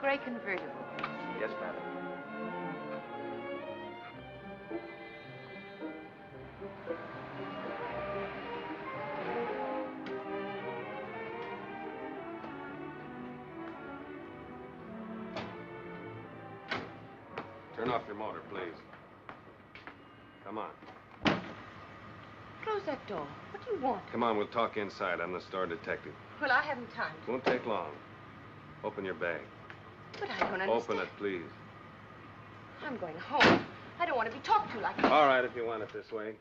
gray convertible. Yes, madam. Turn off your motor, please. Come on. Close that door. What do you want? Come on, we'll talk inside. I'm the store detective. Well, I haven't time. Won't take long. Open your bag. But I don't understand. Open it, please. I'm going home. I don't want to be talked to like that. All right, if you want it this way.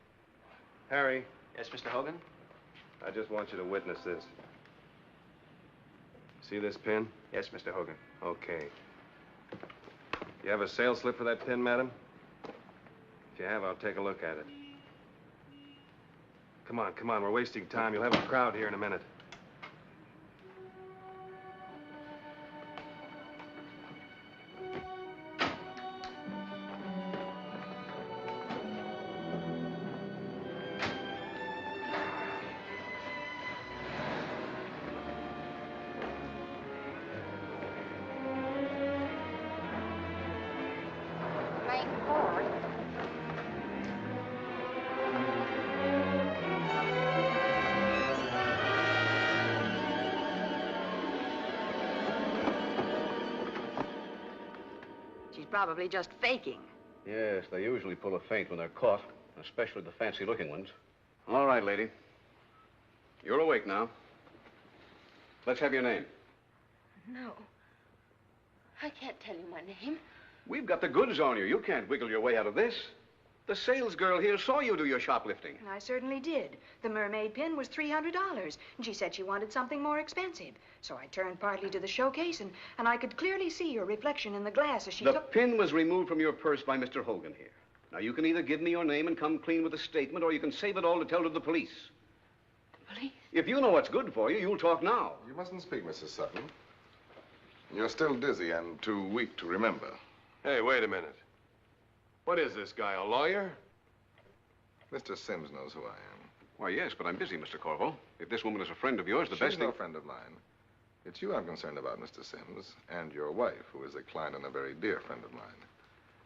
Harry. Yes, Mr. Hogan? I just want you to witness this. See this pin? Yes, Mr. Hogan. Okay. You have a sales slip for that pin, madam? If you have, I'll take a look at it. Come on, come on. We're wasting time. You'll have a crowd here in a minute. Probably just faking. Yes, they usually pull a feint when they're caught, especially the fancy-looking ones. All right, lady. You're awake now. Let's have your name. No. I can't tell you my name. We've got the goods on you. You can't wiggle your way out of this. The sales girl here saw you do your shoplifting. I certainly did. The mermaid pin was $300, and she said she wanted something more expensive. So I turned partly to the showcase, and I could clearly see your reflection in the glass as she The pin was removed from your purse by Mr. Hogan here. Now, you can either give me your name and come clean with a statement, or you can save it all to tell to the police. Police? If you know what's good for you, you'll talk now. You mustn't speak, Mrs. Sutton. You're still dizzy and too weak to remember. Hey, wait a minute. What is this guy, a lawyer? Mr. Sims knows who I am. Why, yes, but I'm busy, Mr. Corvo. If this woman is a friend of yours, the best She's thing... no friend of mine. It's you I'm concerned about, Mr. Sims, and your wife, who is a client and a very dear friend of mine.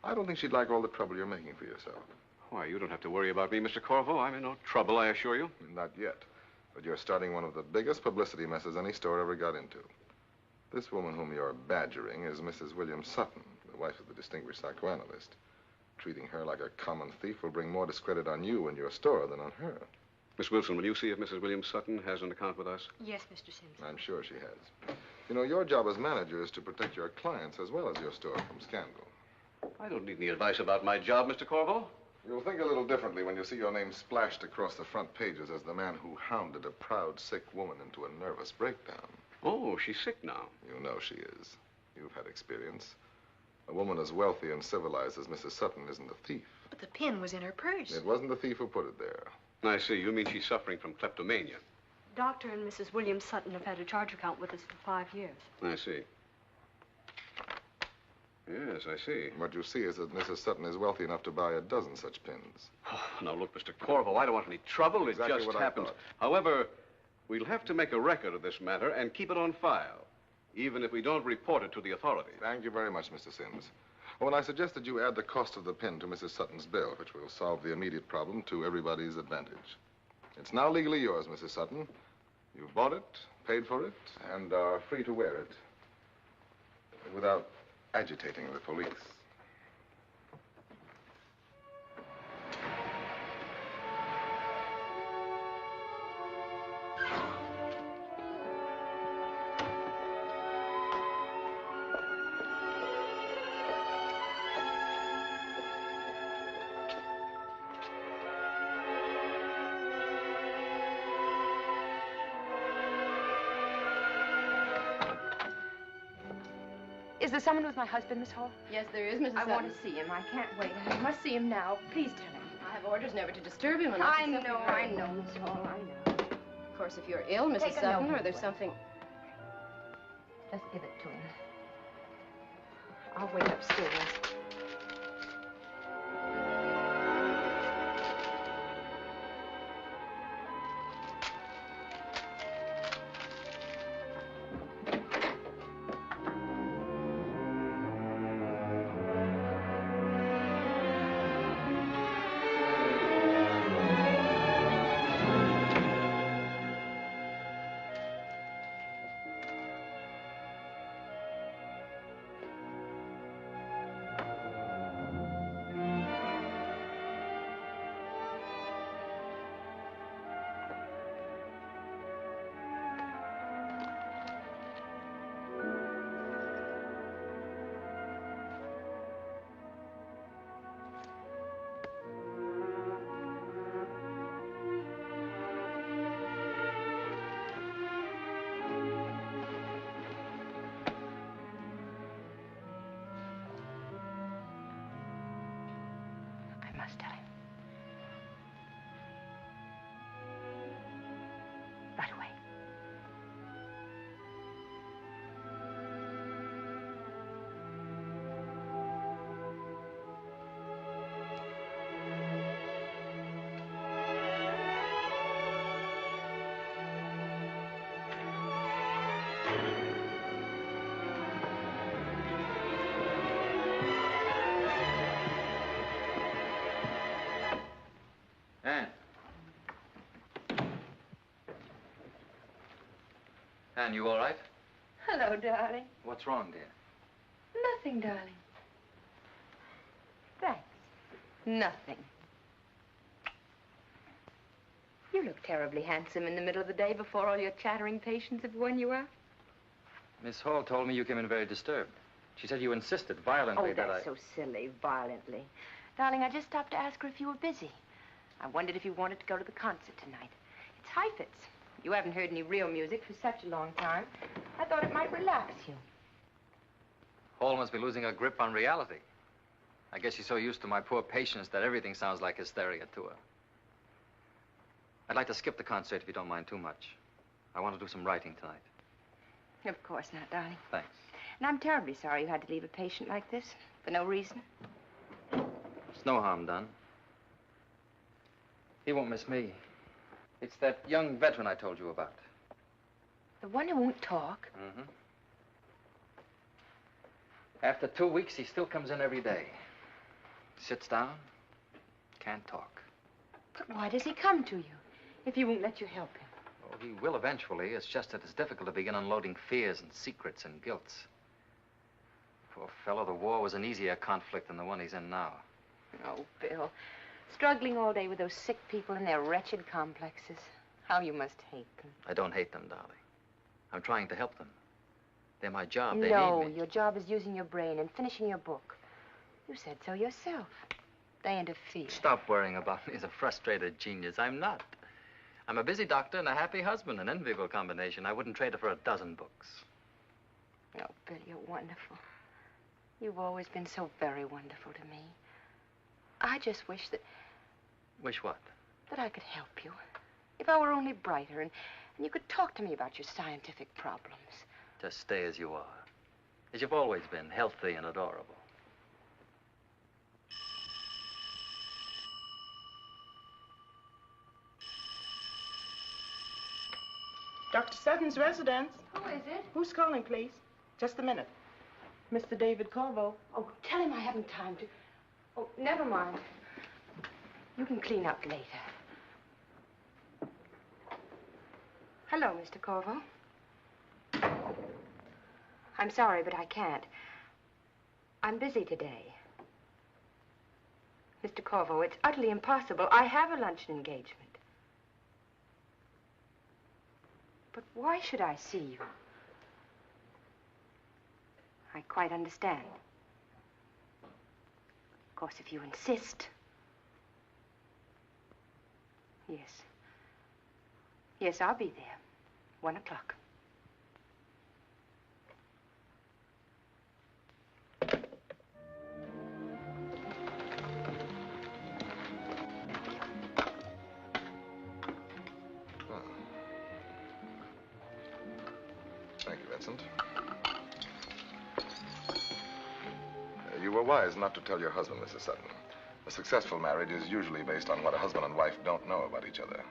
I don't think she'd like all the trouble you're making for yourself. Why, you don't have to worry about me, Mr. Corvo. I'm in no trouble, I assure you. Not yet. But you're starting one of the biggest publicity messes any store ever got into. This woman whom you're badgering is Mrs. William Sutton, the wife of the distinguished psychoanalyst. Treating her like a common thief will bring more discredit on you and your store than on her. Miss Wilson, will you see if Mrs. William Sutton has an account with us? Yes, Mr. Sims. I'm sure she has. You know, your job as manager is to protect your clients as well as your store from scandal. I don't need any advice about my job, Mr. Corvo. You'll think a little differently when you see your name splashed across the front pages as the man who hounded a proud, sick woman into a nervous breakdown. Oh, she's sick now. You know she is. You've had experience. A woman as wealthy and civilized as Mrs. Sutton isn't a thief. But the pin was in her purse. It wasn't the thief who put it there. I see. You mean she's suffering from kleptomania. Dr. and Mrs. William Sutton have had a charge account with us for 5 years. I see. Yes, I see. What you see is that Mrs. Sutton is wealthy enough to buy a dozen such pins. Oh, now, look, Mr. Corvo, I don't want any trouble. Exactly it just what I happens. thought. However, we'll have to make a record of this matter and keep it on file, even if we don't report it to the authorities. Thank you very much, Mr. Sims. Oh, and I suggested you add the cost of the pin to Mrs. Sutton's bill, which will solve the immediate problem to everybody's advantage. It's now legally yours, Mrs. Sutton. You've bought it, paid for it, and are free to wear it without agitating the police. Is there someone with my husband, Miss Hall? Yes, there is, Mrs. I Sutton. want to see him. I can't wait. I must see him now. Please tell him. I have orders never to disturb him unless I it's something know, Miss Hall, I know. Of course, if you're ill, Mrs. Take a Sutton, note. or there's something... Just give it to him. I'll wait upstairs. Anne, you all right? Hello, darling. What's wrong, dear? Nothing, darling. Thanks. Nothing. You look terribly handsome in the middle of the day before all your chattering patients have worn you out. Miss Hall told me you came in very disturbed. She said you insisted violently that that's so silly, violently. Darling, I just stopped to ask her if you were busy. I wondered if you wanted to go to the concert tonight. It's Hypnotist. You haven't heard any real music for such a long time. I thought it might relax you. Hall must be losing her grip on reality. I guess she's so used to my poor patients that everything sounds like hysteria to her. I'd like to skip the concert if you don't mind too much. I want to do some writing tonight. Of course not, darling. Thanks. And I'm terribly sorry you had to leave a patient like this for no reason. There's no harm done. He won't miss me. It's that young veteran I told you about. The one who won't talk? Mm-hmm. After 2 weeks, he still comes in every day. Sits down, can't talk. But why does he come to you if he won't let you help him? Oh, he will eventually. It's just that it's difficult to begin unloading fears and secrets and guilts. Poor fellow, the war was an easier conflict than the one he's in now. Oh, Bill. Struggling all day with those sick people and their wretched complexes. How you must hate them. I don't hate them, darling. I'm trying to help them. They're my job. They No, need me. your job is using your brain and finishing your book. You said so yourself. They interfere. Stop worrying about me as a frustrated genius. I'm not. I'm a busy doctor and a happy husband, an enviable combination. I wouldn't trade it for a dozen books. Oh, Bill, you're wonderful. You've always been so very wonderful to me. I just wish that... Wish what? That I could help you. If I were only brighter and you could talk to me about your scientific problems. Just stay as you are. As you've always been, healthy and adorable. Dr. Sutton's residence. Who is it? Who's calling, please? Just a minute. Mr. David Corvo. Oh, tell him I haven't time to... Oh, never mind. You can clean up later. Hello, Mr. Corvo. I'm sorry, but I can't. I'm busy today. Mr. Corvo, it's utterly impossible. I have a luncheon engagement. But why should I see you? I quite understand. Of course, if you insist. Yes. Yes, I'll be there. 1 o'clock. Thank you, Vincent. You were wise not to tell your husband, Mrs. Sutton. A successful marriage is usually based on what a husband and wife don't know about each other.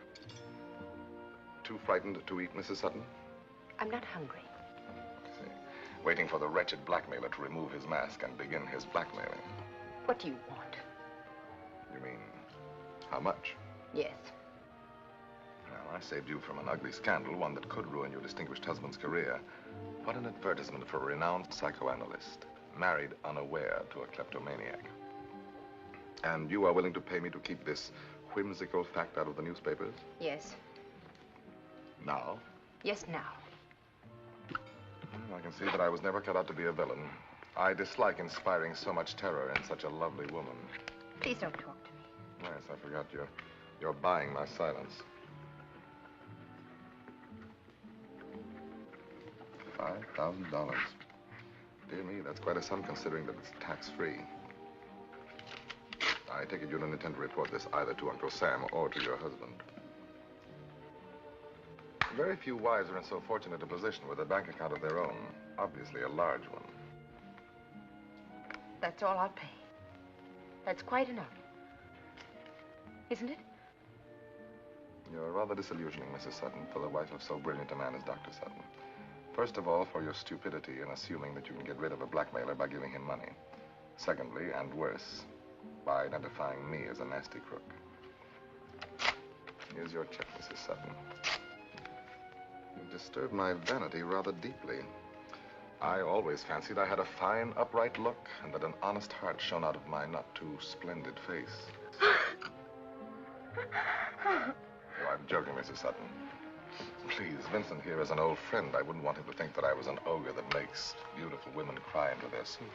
Too frightened to eat, Mrs. Sutton? I'm not hungry. I see. Waiting for the wretched blackmailer to remove his mask and begin his blackmailing. What do you want? You mean, how much? Yes. Well, I saved you from an ugly scandal, one that could ruin your distinguished husband's career. What an advertisement for a renowned psychoanalyst, married unaware to a kleptomaniac. And you are willing to pay me to keep this whimsical fact out of the newspapers? Yes. Now? Yes, now. Well, I can see that I was never cut out to be a villain. I dislike inspiring so much terror in such a lovely woman. Please don't talk to me. Yes, I forgot you're buying my silence. $5,000. Dear me, that's quite a sum considering that it's tax-free. I take it you don't intend to report this either to Uncle Sam or to your husband. Very few wives are in so fortunate a position with a bank account of their own. Obviously a large one. That's all I'll pay. That's quite enough. Isn't it? You're rather disillusioning, Mrs. Sutton, for the wife of so brilliant a man as Dr. Sutton. First of all, for your stupidity in assuming that you can get rid of a blackmailer by giving him money. Secondly, and worse, by identifying me as a nasty crook. Here's your check, Mrs. Sutton. You disturbed my vanity rather deeply. I always fancied I had a fine, upright look and that an honest heart shone out of my not too splendid face. Oh, I'm joking, Mrs. Sutton. Please, Vincent here is an old friend. I wouldn't want him to think that I was an ogre that makes beautiful women cry into their soup.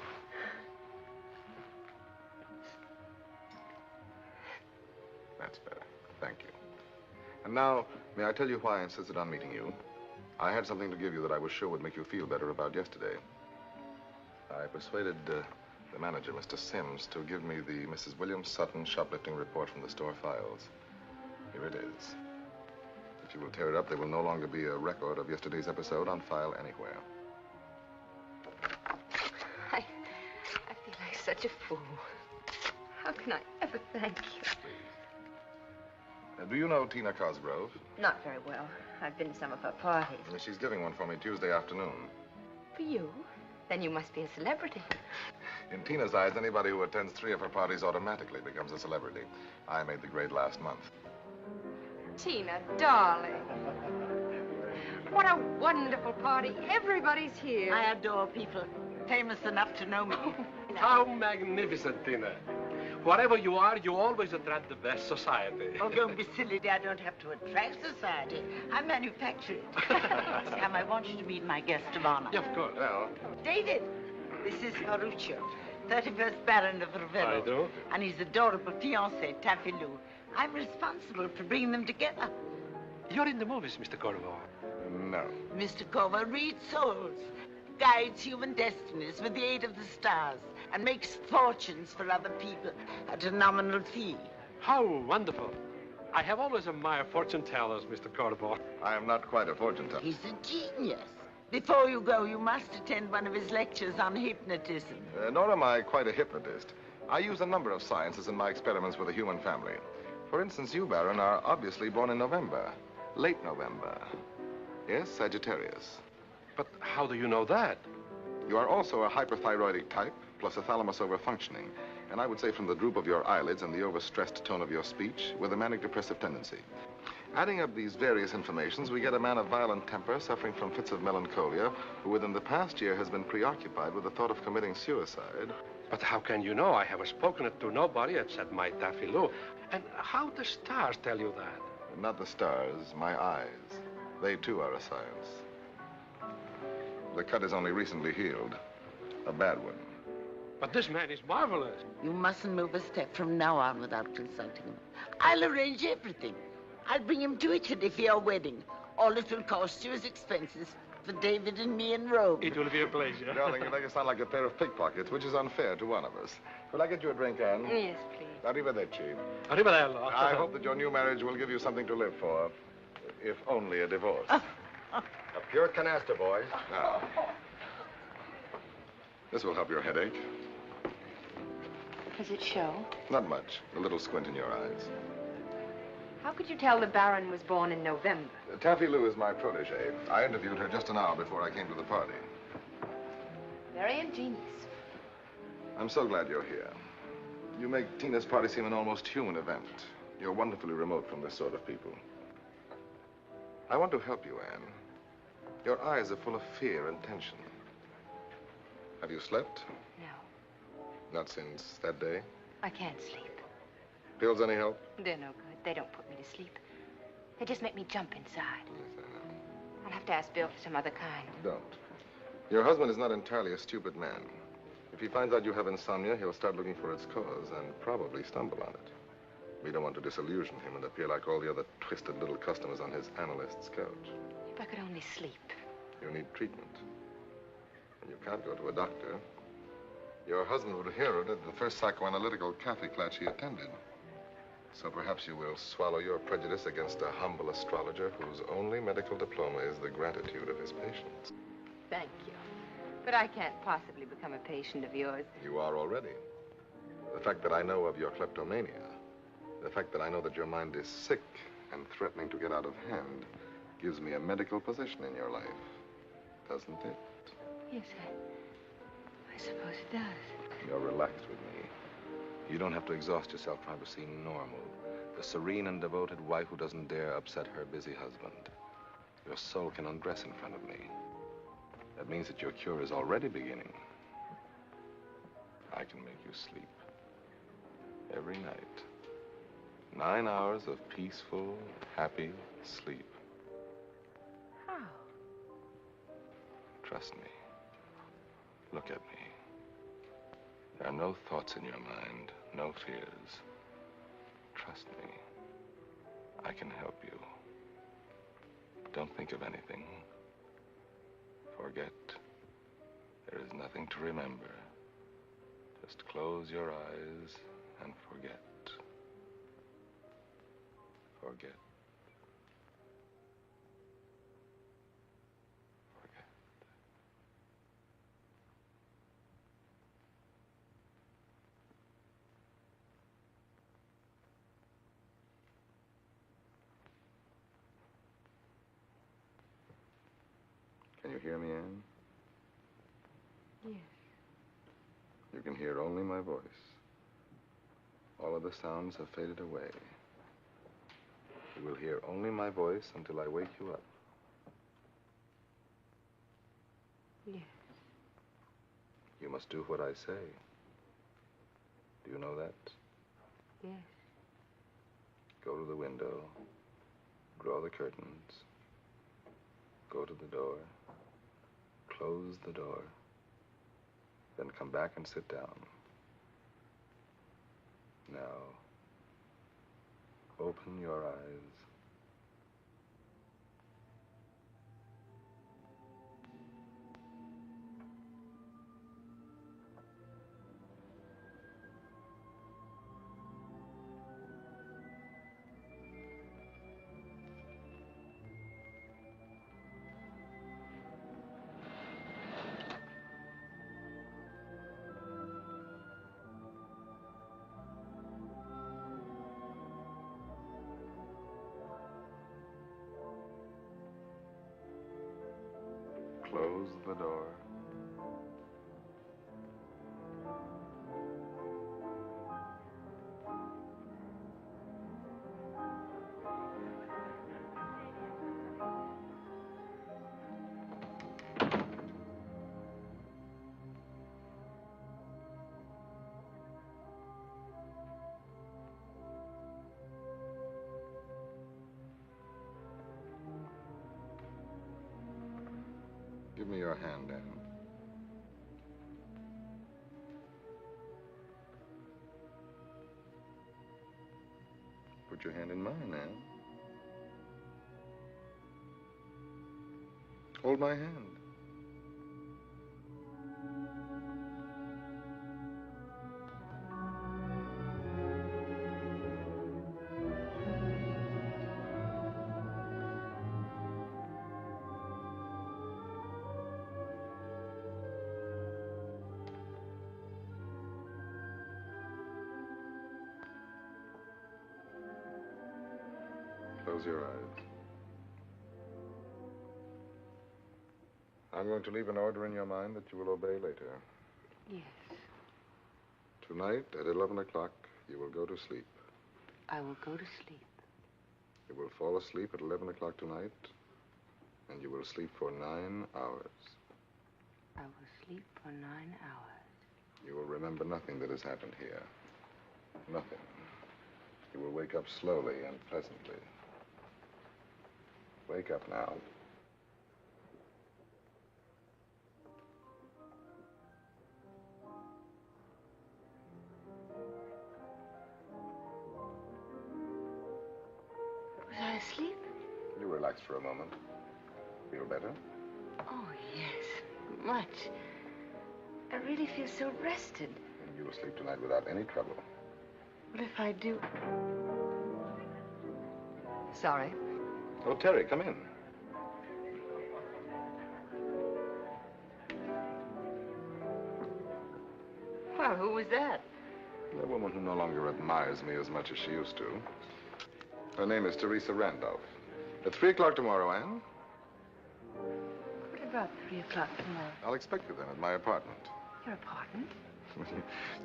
That's better. Thank you. And now, may I tell you why I insisted on meeting you? I had something to give you that I was sure would make you feel better about yesterday. I persuaded the manager, Mr. Sims, to give me the Mrs. William Sutton shoplifting report from the store files. Here it is. If you will tear it up, there will no longer be a record of yesterday's episode on file anywhere. I feel like such a fool. How can I ever thank you? Do you know Tina Cosgrove? Not very well. I've been to some of her parties. She's giving one for me Tuesday afternoon. For you? Then you must be a celebrity. In Tina's eyes, anybody who attends 3 of her parties automatically becomes a celebrity. I made the grade last month. Tina, darling. What a wonderful party. Everybody's here. I adore people famous enough to know me. How magnificent, Tina. Wherever you are, you always attract the best society. Oh, don't be silly, dear. I don't have to attract society. I manufacture it. Sam, I want you to meet my guest of honor. Yeah, of course. Well, David, this is Ferruccio, 31st Baron of Ravello. I do. And his adorable fiancée, Taffy Lou. I'm responsible for bringing them together. You're in the movies, Mr. Corvo. no. Mr. Corvo reads souls, guides human destinies with the aid of the stars, and makes fortunes for other people at a nominal fee. How wonderful. I have always admired fortune tellers, Mr. Corvo. I am not quite a fortune teller. He's a genius. Before you go, you must attend one of his lectures on hypnotism. Nor am I quite a hypnotist. I use a number of sciences in my experiments with the human family. For instance, you, Baron, are obviously born in November. Late November. Yes, Sagittarius. But how do you know that? You are also a hyperthyroidic type, plus a thalamus overfunctioning. And I would say from the droop of your eyelids and the overstressed tone of your speech, with a manic depressive tendency. Adding up these various informations, we get a man of violent temper suffering from fits of melancholia, who within the past year has been preoccupied with the thought of committing suicide. But how can you know? I have spoken it to nobody except my Taffy Lou. And how the stars tell you that? Not the stars, my eyes. They too are a science. The cut is only recently healed. A bad one. But this man is marvelous. You mustn't move a step from now on without consulting him. I'll arrange everything. I'll bring him to Italy for your wedding. All it will cost you is expenses for David and me in Rome. It will be a pleasure. Darling, you make us sound like a pair of pickpockets, which is unfair to one of us. Will I get you a drink, Anne? Yes, please. Arrivederci. Arrivederci. I hope that your new marriage will give you something to live for, if only a divorce. A pure canaster, boys. Now, this will help your headache. Does it show? Not much. A little squint in your eyes. How could you tell the Baron was born in November? Taffy Lou is my protege. I interviewed her just an hour before I came to the party. Very ingenious. I'm so glad you're here. You make Tina's party seem an almost human event. You're wonderfully remote from this sort of people. I want to help you, Anne. Your eyes are full of fear and tension. Have you slept? No. Not since that day? I can't sleep. Pills any help? They're no good. They don't put me to sleep. They just make me jump inside. Yes, I know. I'll have to ask Bill for some other kind. Don't. Your husband is not entirely a stupid man. If he finds out you have insomnia, he'll start looking for its cause and probably stumble on it. We don't want to disillusion him and appear like all the other twisted little customers on his analyst's couch. If I could only sleep. You need treatment. And you can't go to a doctor. Your husband would hear it at the first psychoanalytical cafe class he attended. So perhaps you will swallow your prejudice against a humble astrologer whose only medical diploma is the gratitude of his patients. Thank you. But I can't possibly become a patient of yours. You are already. The fact that I know of your kleptomania, the fact that I know that your mind is sick and threatening to get out of hand, gives me a medical position in your life, doesn't it? Yes, I suppose it does. You're relaxed with me. You don't have to exhaust yourself trying to seem normal. The serene and devoted wife who doesn't dare upset her busy husband. Your soul can undress in front of me. That means that your cure is already beginning. I can make you sleep. Every night. 9 hours of peaceful, happy sleep. How? Trust me. Look at me. There are no thoughts in your mind, no fears. Trust me. I can help you. Don't think of anything. Forget. There is nothing to remember. Just close your eyes and forget. Forget. Forget. Can you hear me, Anne? Yes. You can hear only my voice. All of the sounds have faded away. You will hear only my voice until I wake you up. Yes. You must do what I say. Do you know that? Yes. Go to the window. Draw the curtains. Go to the door. Close the door. Then come back and sit down. Now, open your eyes. Close the door. Give me your hand, Anne. Put your hand in mine, Anne. Hold my hand. Close your eyes. I'm going to leave an order in your mind that you will obey later. Yes. Tonight at 11 o'clock, you will go to sleep. I will go to sleep. You will fall asleep at 11 o'clock tonight, and you will sleep for 9 hours. I will sleep for 9 hours. You will remember nothing that has happened here. Nothing. You will wake up slowly and pleasantly. Wake up now. Was I asleep? You relax for a moment. Feel better? Oh, yes. Much. I really feel so rested. And you will sleep tonight without any trouble. What if I do? Sorry. Oh, Terry, come in. Well, who was that? The woman who no longer admires me as much as she used to. Her name is Teresa Randolph. At 3 o'clock tomorrow, Anne? What about 3 o'clock tomorrow? I'll expect you then at my apartment. Your apartment?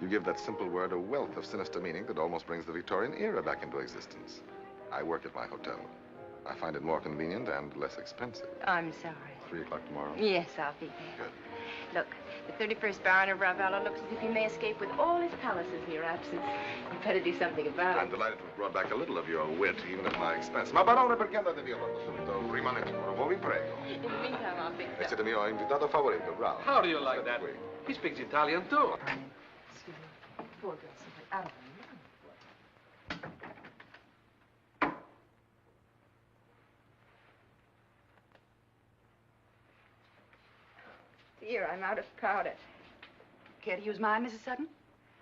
You give that simple word a wealth of sinister meaning that almost brings the Victorian era back into existence. I work at my hotel. I find it more convenient and less expensive. I'm sorry. 3 o'clock tomorrow? Yes, I'll be there. Good. Look, the 31st Baron of Ravello looks as if he may escape with all his palaces in your absence. You'd better do something about I'm it. delighted to have brought back a little of your wit, even at my expense. Ma barone, perché andate via quando subito? Rimanete, ora, vi prego. In the meantime, I'll fix Siete up. il mio invitato favorito, bravo. How do you like that? Qui. He speaks Italian, too. Excuse me. Poor girl, simply out of her mind. Dear, I'm out of powder. Care to use mine, Mrs. Sutton?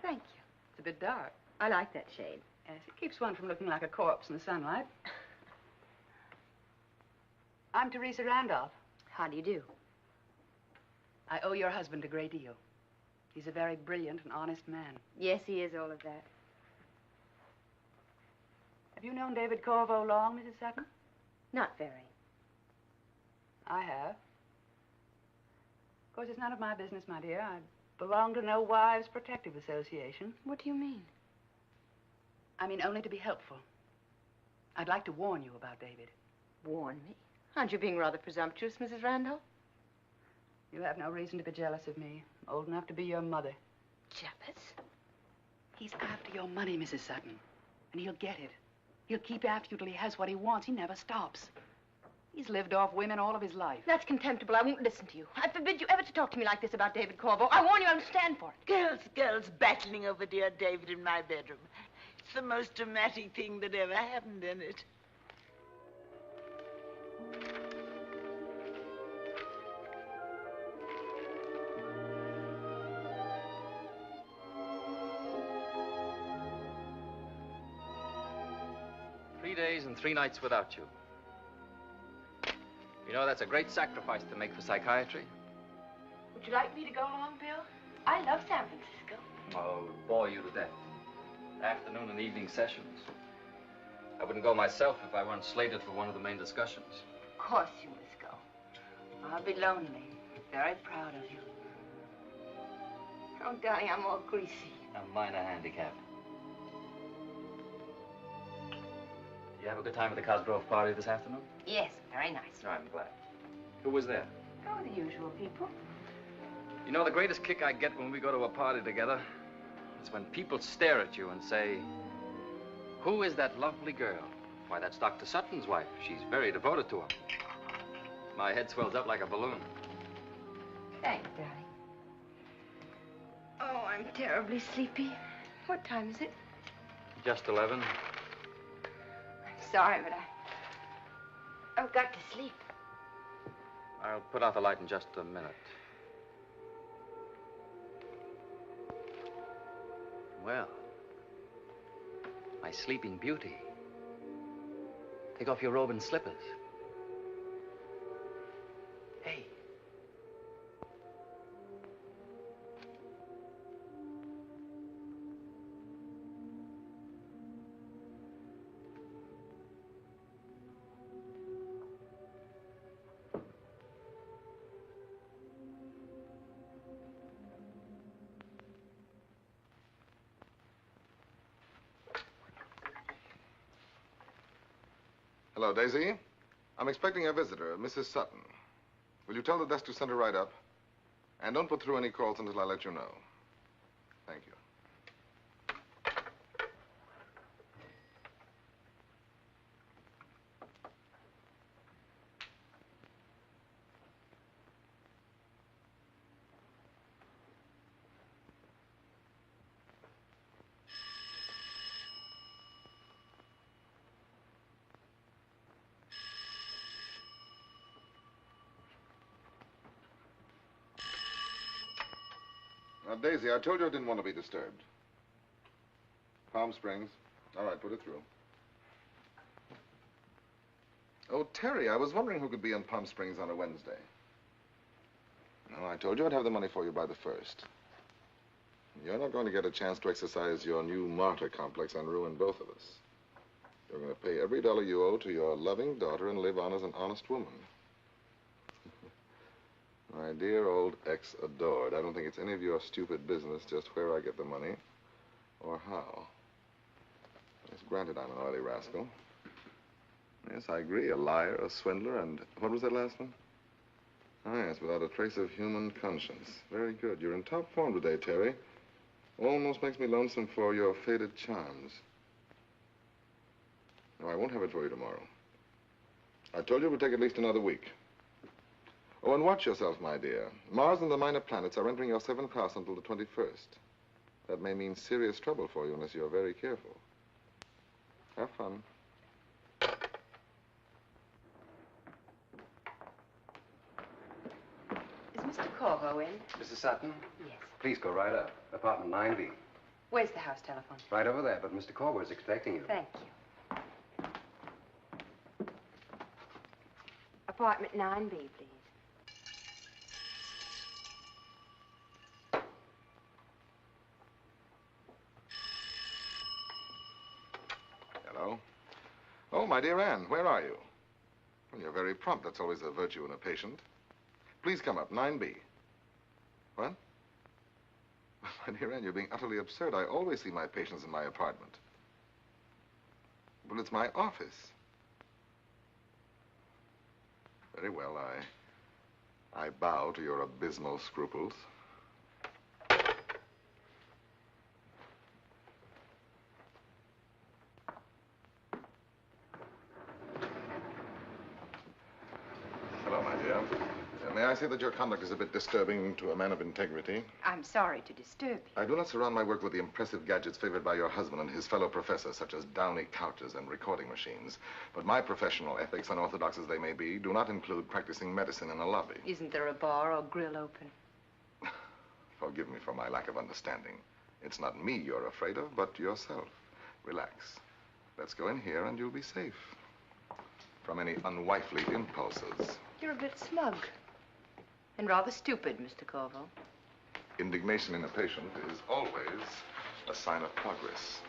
Thank you. It's a bit dark. I like that shade. Yes, it keeps one from looking like a corpse in the sunlight. I'm Teresa Randolph. How do you do? I owe your husband a great deal. He's a very brilliant and honest man. Yes, he is all of that. Have you known David Corvo long, Mrs. Sutton? Not very. I have. Of course, it's none of my business, my dear. I belong to no Wives Protective Association. What do you mean? I mean only to be helpful. I'd like to warn you about David. Warn me? Aren't you being rather presumptuous, Mrs. Randolph? You have no reason to be jealous of me. I'm old enough to be your mother. Jealous? He's after your money, Mrs. Sutton. And he'll get it. He'll keep after you till he has what he wants. He never stops. He's lived off women all of his life. That's contemptible. I won't listen to you. I forbid you ever to talk to me like this about David Corvo. I warn you, I'll stand for it. Girls battling over dear David in my bedroom. It's the most dramatic thing that ever happened in it. Three days and 3 nights without you. You know, that's a great sacrifice to make for psychiatry. Would you like me to go along, Bill? I love San Francisco. Oh, it would bore you to death. Afternoon and evening sessions. I wouldn't go myself if I weren't slated for one of the main discussions. Of course you must go. I'll be lonely. Very proud of you. Oh, darling, I'm all greasy. A minor handicap. Did you have a good time at the Cosgrove party this afternoon? Yes, very nice. Oh, I'm glad. Who was there? Oh, the usual people. You know, the greatest kick I get when we go to a party together is when people stare at you and say, "Who is that lovely girl?" Why, that's Dr. Sutton's wife. She's very devoted to him. My head swells up like a balloon. Thanks, darling. Oh, I'm terribly sleepy. What time is it? Just 11. I'm sorry, but I've got to sleep. I'll put out the light in just a minute. Well, my sleeping beauty. Take off your robe and slippers. Hey. Hello, Daisy. I'm expecting a visitor, Mrs. Sutton. Will you tell the desk to send her right up? And don't put through any calls until I let you know. Thank you. Now, Daisy, I told you I didn't want to be disturbed. Palm Springs. All right, put it through. Oh, Terry, I was wondering who could be in Palm Springs on a Wednesday. No, I told you I'd have the money for you by the 1st. You're not going to get a chance to exercise your new martyr complex and ruin both of us. You're going to pay every dollar you owe to your loving daughter and live on as an honest woman. My dear old ex-adored, I don't think it's any of your stupid business just where I get the money or how. It's granted I'm an oily rascal. Yes, I agree. A liar, a swindler, and what was that last one? Oh, yes, without a trace of human conscience. Very good. You're in top form today, Terry. Almost makes me lonesome for your faded charms. No, I won't have it for you tomorrow. I told you it would take at least another week. Oh, and watch yourself, my dear. Mars and the minor planets are entering your 7th house until the 21st. That may mean serious trouble for you unless you're very careful. Have fun. Is Mr. Corvo in? Mrs. Sutton? Yes. Please go right up. Apartment 9B. Where's the house telephone? Right over there, but Mr. Corvo is expecting you. Thank you. Apartment 9B, please. Hello? Oh, my dear Anne, where are you? Well, you're very prompt. That's always a virtue in a patient. Please come up, 9B. What? My dear Anne, you're being utterly absurd. I always see my patients in my apartment. Well, it's my office. Very well, I bow to your abysmal scruples. Hello, my dear. May I say that your conduct is a bit disturbing to a man of integrity? I'm sorry to disturb you. I do not surround my work with the impressive gadgets favored by your husband and his fellow professors, such as downy couches and recording machines. But my professional ethics, unorthodox as they may be, do not include practicing medicine in a lobby. Isn't there a bar or grill open? Forgive me for my lack of understanding. It's not me you're afraid of, but yourself. Relax. Let's go in here and you'll be safe from any unwifely impulses. You're a bit smug. And rather stupid, Mr. Corvo. Indignation in a patient is always a sign of progress.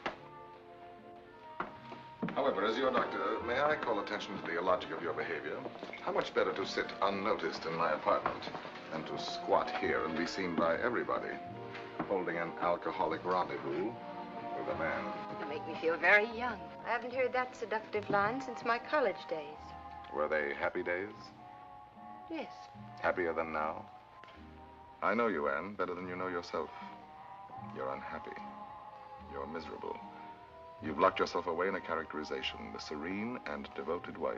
However, as your doctor, may I call attention to the illogic of your behavior? How much better to sit unnoticed in my apartment than to squat here and be seen by everybody, holding an alcoholic rendezvous with a man. You make me feel very young. I haven't heard that seductive line since my college days. Were they happy days? Yes. Happier than now? I know you, Anne, better than you know yourself. You're unhappy. You're miserable. You've locked yourself away in a characterization, the serene and devoted wife.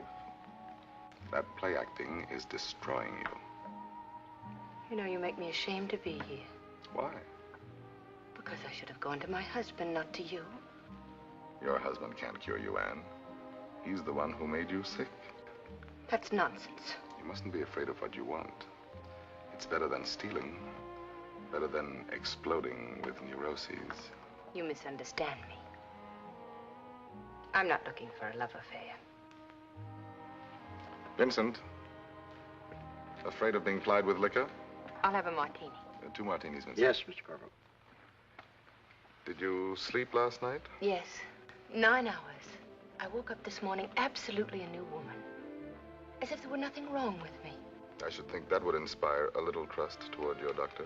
That play acting is destroying you. You know, you make me ashamed to be here. Why? Because I should have gone to my husband, not to you. Your husband can't cure you, Anne. He's the one who made you sick. That's nonsense. You mustn't be afraid of what you want. It's better than stealing. Better than exploding with neuroses. You misunderstand me. I'm not looking for a love affair. Vincent. Afraid of being plied with liquor? I'll have a martini. 2 martinis, Vincent. Yes, Mr. Corvo. Did you sleep last night? Yes. 9 hours. I woke up this morning absolutely a new woman. As if there were nothing wrong with me. I should think that would inspire a little trust toward your doctor.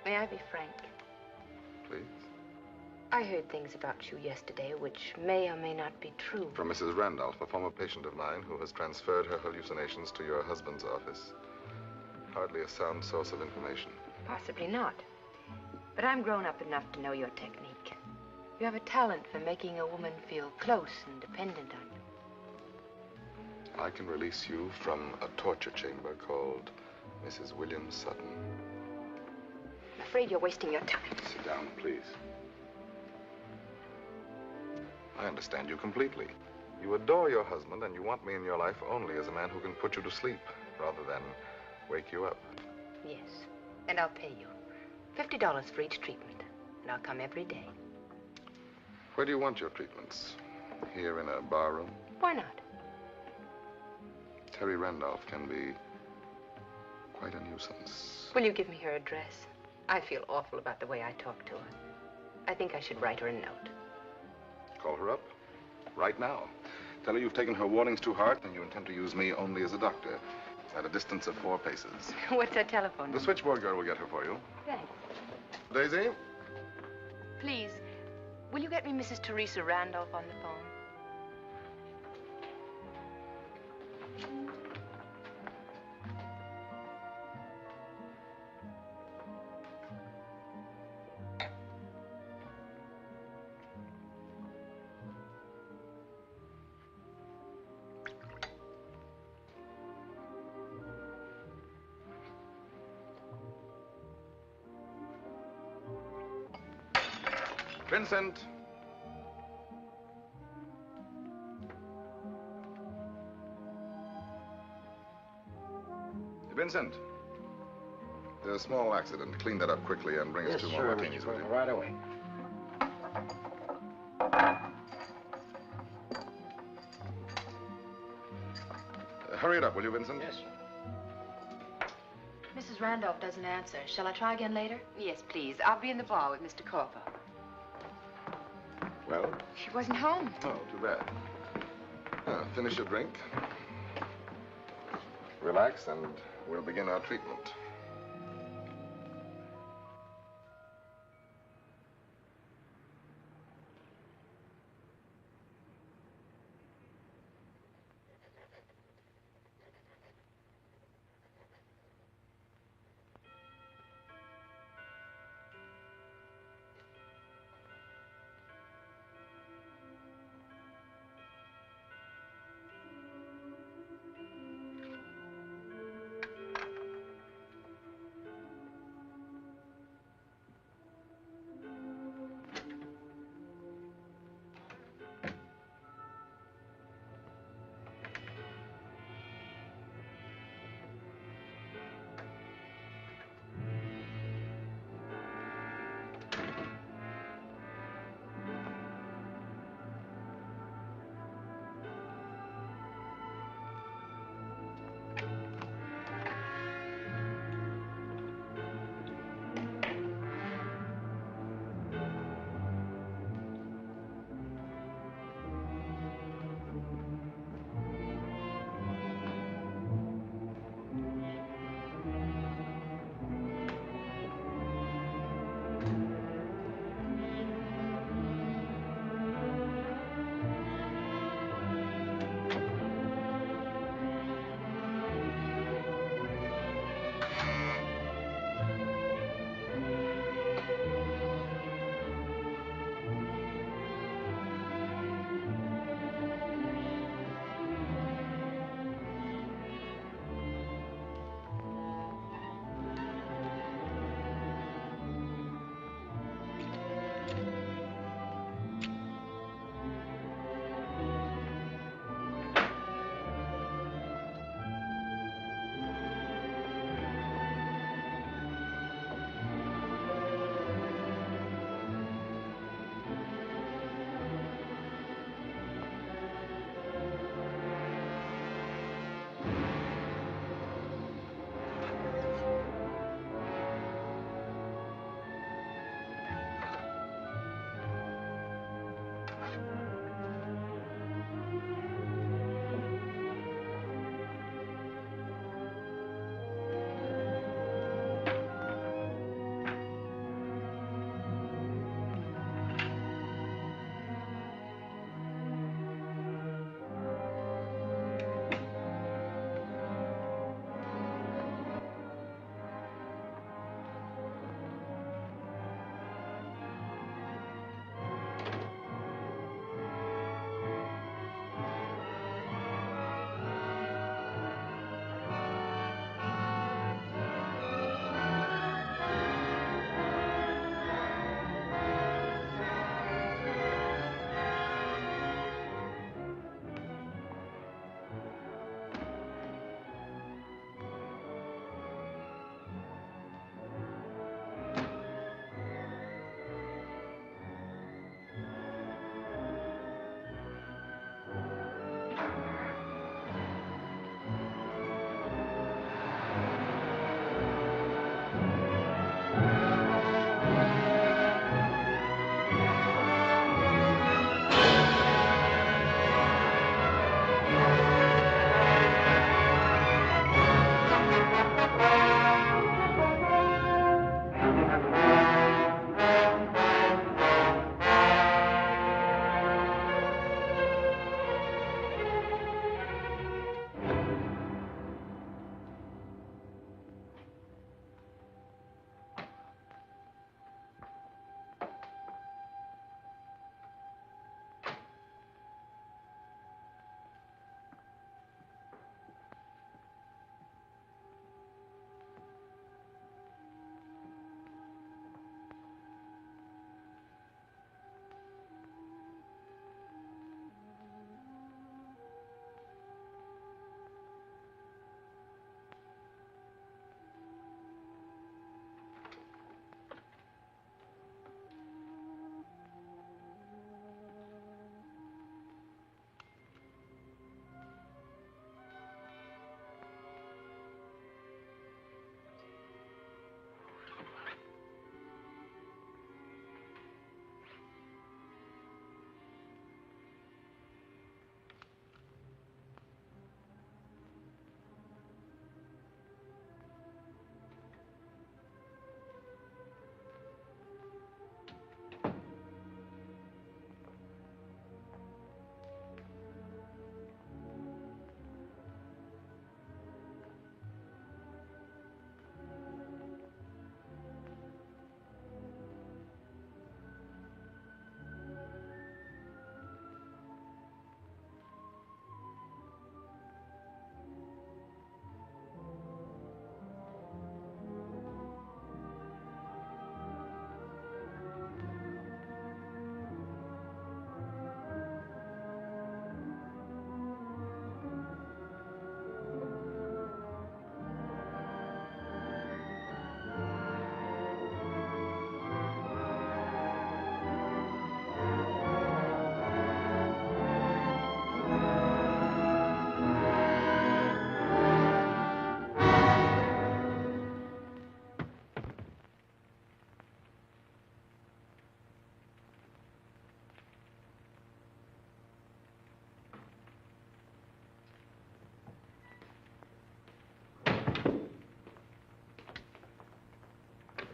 May I be frank? Please. I heard things about you yesterday which may or may not be true. From Mrs. Randolph, a former patient of mine who has transferred her hallucinations to your husband's office. Hardly a sound source of information. Possibly not. But I'm grown up enough to know your technique. You have a talent for making a woman feel close and dependent on you. I can release you from a torture chamber called Mrs. William Sutton. I'm afraid you're wasting your time. Sit down, please. I understand you completely. You adore your husband, and you want me in your life only as a man who can put you to sleep, rather than wake you up. Yes, and I'll pay you. $50 for each treatment, and I'll come every day. Where do you want your treatments? Here in a bar room? Why not? Terry Randolph can be quite a nuisance. Will you give me her address? I feel awful about the way I talk to her. I think I should write her a note. Call her up. Right now. Tell her you've taken her warnings to heart and you intend to use me only as a doctor. At a distance of 4 paces. What's her telephone number? The switchboard girl will get her for you. Thanks. Daisy? Please, will you get me Mrs. Teresa Randolph on the phone? Vincent. Vincent. There's a small accident. Clean that up quickly and bring us 2 more martinis, will you? Right away. Hurry it up, will you, Vincent? Yes, sir. Mrs. Randolph doesn't answer. Shall I try again later? Yes, please. I'll be in the bar with Mr. Corver. Well? She wasn't home. Oh, too bad. Finish your drink. Relax, and we'll begin our treatment.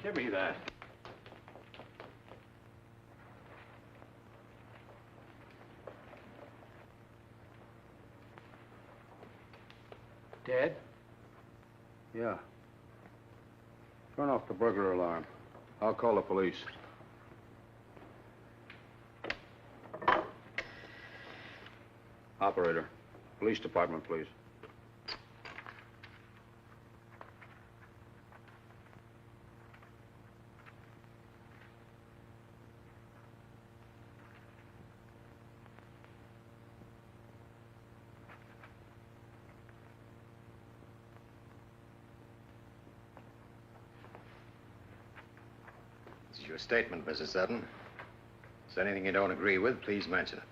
Give me that. Dead? Yeah. Turn off the burglar alarm. I'll call the police. Operator, police department, please. This is your statement, Mrs. Sutton. If there's anything you don't agree with, please mention it.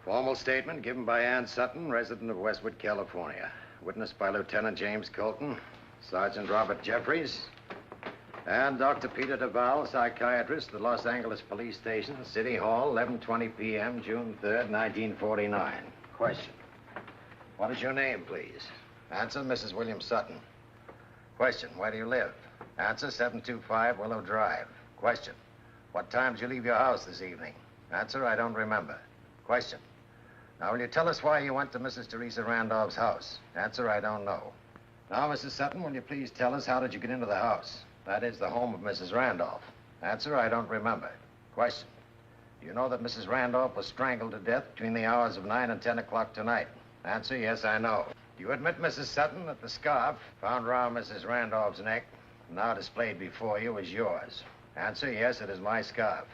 Formal statement given by Ann Sutton, resident of Westwood, California. Witnessed by Lieutenant James Colton, Sergeant Robert Jeffries, and Dr. Peter DeVal, psychiatrist, the Los Angeles Police Station, City Hall, 11:20 p.m., June 3rd, 1949. Question. What is your name, please? Answer, Mrs. William Sutton. Question. Where do you live? Answer, 725 Willow Drive. Question. What time did you leave your house this evening? Answer, I don't remember. Question. Now, will you tell us why you went to Mrs. Teresa Randolph's house? Answer, I don't know. Now, Mrs. Sutton, will you please tell us how did you get into the house? That is, the home of Mrs. Randolph. Answer, I don't remember. Question. Do you know that Mrs. Randolph was strangled to death between the hours of 9 and 10 o'clock tonight? Answer, yes, I know. Do you admit, Mrs. Sutton, that the scarf found around Mrs. Randolph's neck, now displayed before you, is yours? Answer, yes, it is my scarf.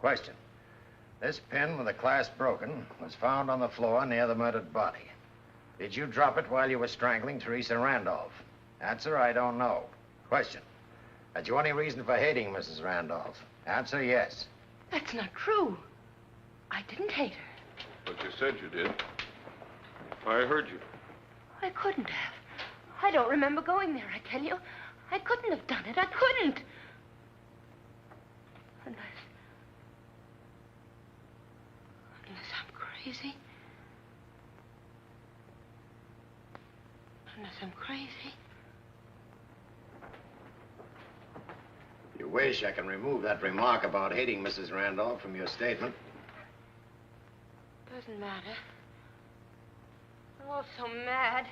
Question. This pin with the clasp broken was found on the floor near the murdered body. Did you drop it while you were strangling Teresa Randolph? Answer, I don't know. Question. Had you any reason for hating Mrs. Randolph? Answer, yes. That's not true. I didn't hate her. But you said you did. I heard you. I couldn't have. I don't remember going there, I tell you. I couldn't have done it. I couldn't. Unless I'm crazy. Unless I'm crazy. If you wish, I can remove that remark about hating Mrs. Randolph from your statement. Doesn't matter. I'm all so mad.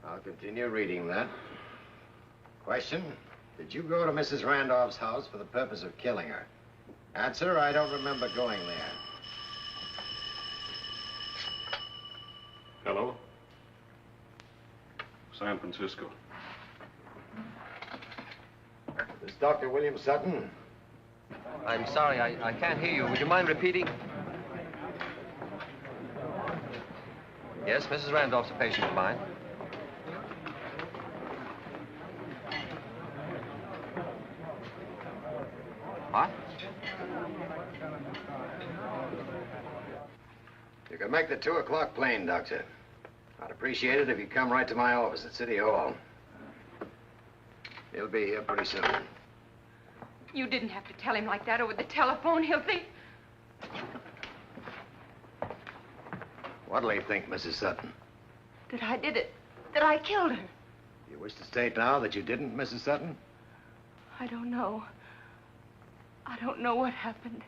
I'll continue reading that. Question. Did you go to Mrs. Randolph's house for the purpose of killing her? Answer, I don't remember going there. Hello? San Francisco. This is Dr. William Sutton. I'm sorry, I can't hear you. Would you mind repeating? Yes, Mrs. Randolph's a patient of mine. What? You can make the 2 o'clock plane, Doctor. I'd appreciate it if you'd come right to my office at City Hall. He'll be here pretty soon. You didn't have to tell him like that over the telephone. He'll think... What'll he think, Mrs. Sutton? that I did it. That I killed her. You wish to state now that you didn't, Mrs. Sutton? I don't know. I don't know what happened.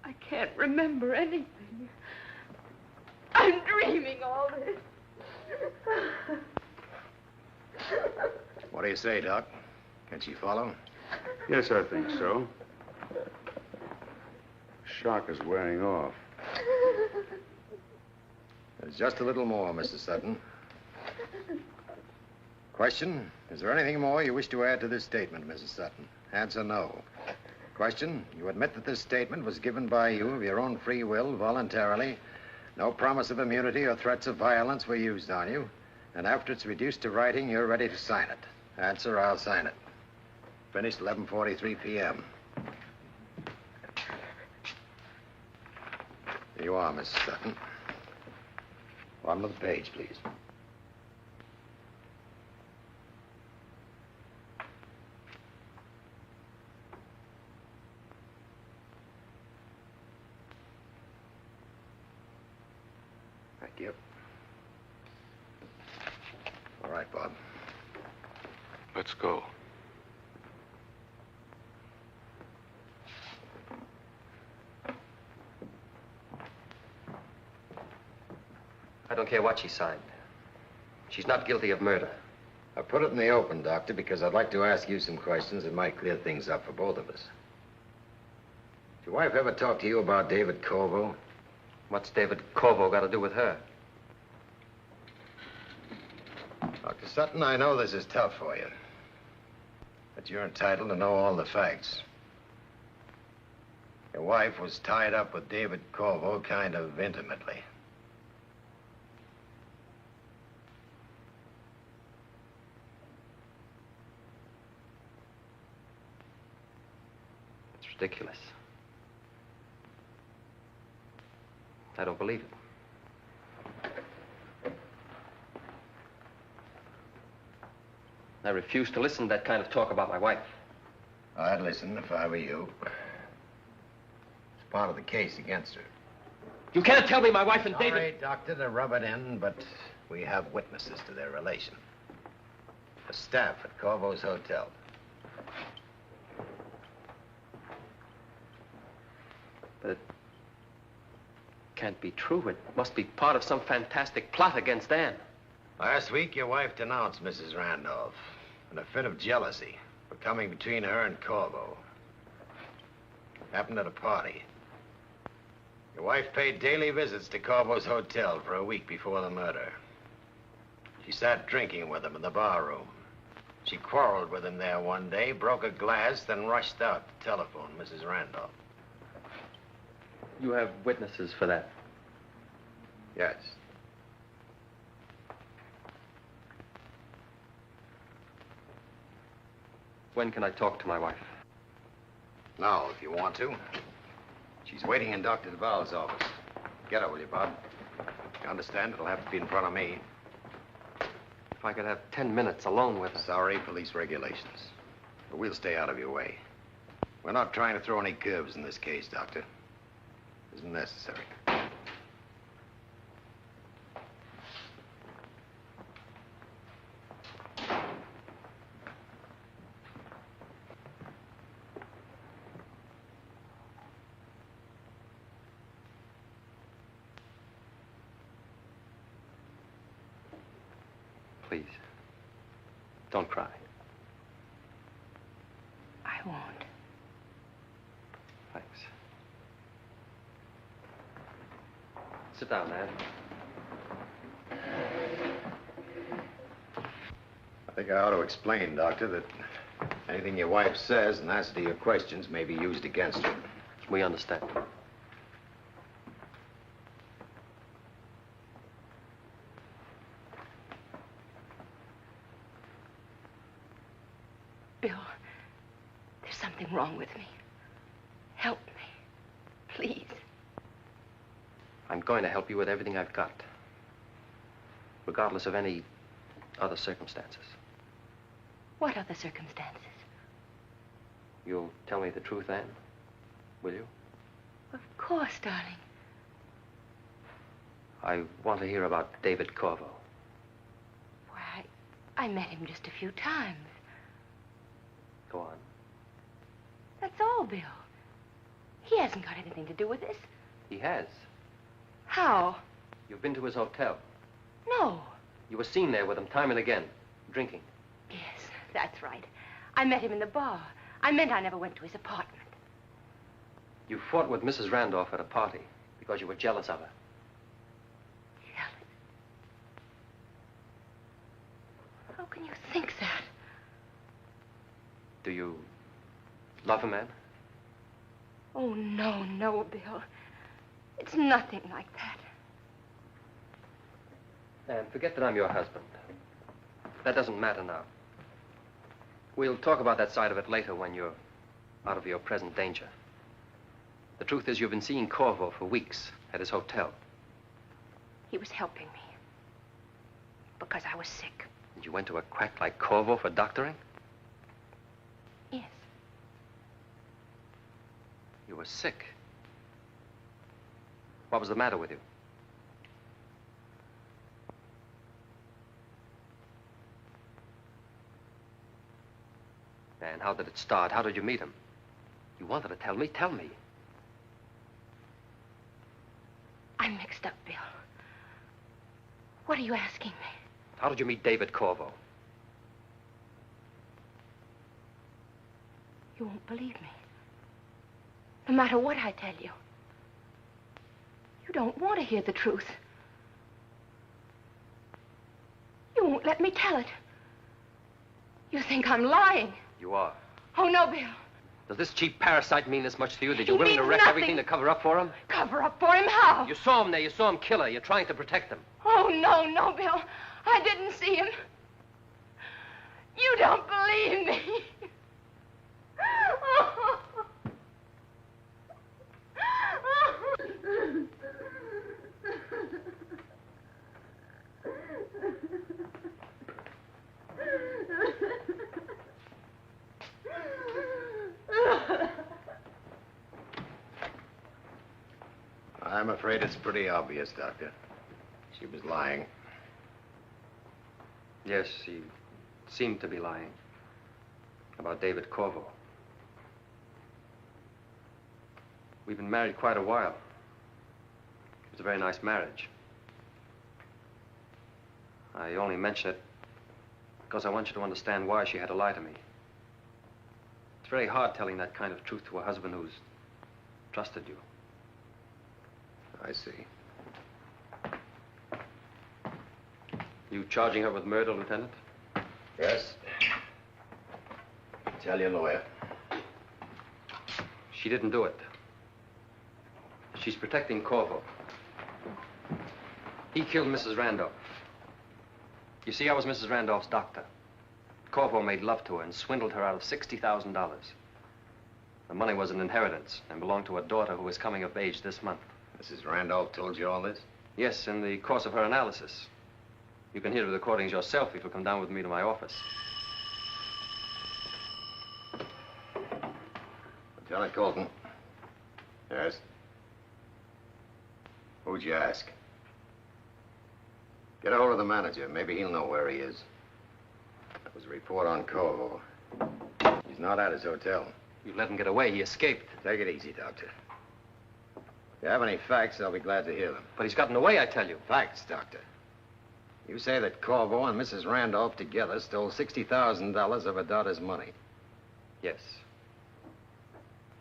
I can't remember anything. I'm dreaming all this. What do you say, Doc? Can she follow? Yes, I think so. Shock is wearing off. There's just a little more, Mrs. Sutton. Question, is there anything more you wish to add to this statement, Mrs. Sutton? Answer, no. Question, you admit that this statement was given by you of your own free will, voluntarily. No promise of immunity or threats of violence were used on you. And after it's reduced to writing, you're ready to sign it. Answer, I'll sign it. Finished 11:43 p.m. Here you are, Mrs. Sutton. Bottom of the page, please. Thank you. All right, Bob. Let's go. I don't care what she signed. She's not guilty of murder. I put it in the open, Doctor, because I'd like to ask you some questions that might clear things up for both of us. Did your wife ever talk to you about David Corvo? What's David Corvo got to do with her? Dr. Sutton, I know this is tough for you, but you're entitled to know all the facts. Your wife was tied up with David Corvo kind of intimately. It's ridiculous. I don't believe it. I refuse to listen to that kind of talk about my wife. I'd listen if I were you. It's part of the case against her. You can't tell me my wife and David... Sorry, Doctor, to rub it in, but we have witnesses to their relation. The staff at Corvo's hotel. But it can't be true. It must be part of some fantastic plot against Anne. Last week, your wife denounced Mrs. Randolph in a fit of jealousy for coming between her and Corvo. Happened at a party. Your wife paid daily visits to Corvo's hotel for a week before the murder. She sat drinking with him in the bar room. She quarreled with him there one day, broke a glass, then rushed out to telephone Mrs. Randolph. You have witnesses for that? Yes. When can I talk to my wife? Now, if you want to. She's waiting in Dr. Duval's office. Get her, will you, Bob? You understand? It'll have to be in front of me. If I could have 10 minutes alone with her. Sorry, police regulations. But we'll stay out of your way. We're not trying to throw any curves in this case, Doctor. It isn't necessary. Please, don't cry. I won't. Thanks. Sit down, Anne. I think I ought to explain, Doctor, that anything your wife says in answer to your questions may be used against her. We understand. Bill, there's something wrong with me. Help me, please. I'm going to help you with everything I've got, regardless of any other circumstances. What other circumstances? You'll tell me the truth, Anne? Will you? Of course, darling. I want to hear about David Corvo. Why, I met him just a few times. Go on. That's all, Bill. He hasn't got anything to do with this. He has. How? You've been to his hotel. No. You were seen there with him time and again, drinking. Yes, that's right. I met him in the bar. I meant I never went to his apartment. You fought with Mrs. Randolph at a party because you were jealous of her. Jealous? How can you think that? Do you love him, Anne? Oh, no, Bill. It's nothing like that. Anne, forget that I'm your husband. That doesn't matter now. We'll talk about that side of it later when you're out of your present danger. The truth is, you've been seeing Corvo for weeks at his hotel. He was helping me. Because I was sick. And you went to a quack like Corvo for doctoring? Yes. You were sick. What was the matter with you? man? How did it start? How did you meet him? You wanted to tell me? Tell me. I'm mixed up, Bill. What are you asking me? How did you meet David Corvo? You won't believe me. No matter what I tell you. You don't want to hear the truth. You won't let me tell it. You think I'm lying. You are. Oh, no, Bill. Does this cheap parasite mean this much to you that you're He willing to means wreck nothing. everything to cover up for him? Cover up for him? How? You saw him there. You saw him kill her. You're trying to protect him. Oh, no, no, Bill. I didn't see him. You don't believe me. I'm afraid it's pretty obvious, Doctor. She was lying. Yes, he seemed to be lying. About David Corvo. We've been married quite a while. It was a very nice marriage. I only mention it because I want you to understand why she had to lie to me. It's very hard telling that kind of truth to a husband who's trusted you. I see. You charging her with murder, Lieutenant? Yes. Tell your lawyer. She didn't do it. She's protecting Corvo. He killed Mrs. Randolph. You see, I was Mrs. Randolph's doctor. Corvo made love to her and swindled her out of $60,000. The money was an inheritance and belonged to a daughter who was coming of age this month. Mrs. Randolph told you all this? Yes, in the course of her analysis. You can hear the recordings yourself if you'll come down with me to my office. Lieutenant Colton. Yes? Who'd you ask? Get a hold of the manager. Maybe he'll know where he is. That was a report on Corvo. He's not at his hotel. You let him get away. He escaped. Take it easy, Doctor. If you have any facts, I'll be glad to hear them. But he's gotten away, I tell you. Facts, Doctor. You say that Corvo and Mrs. Randolph together stole $60,000 of her daughter's money. Yes.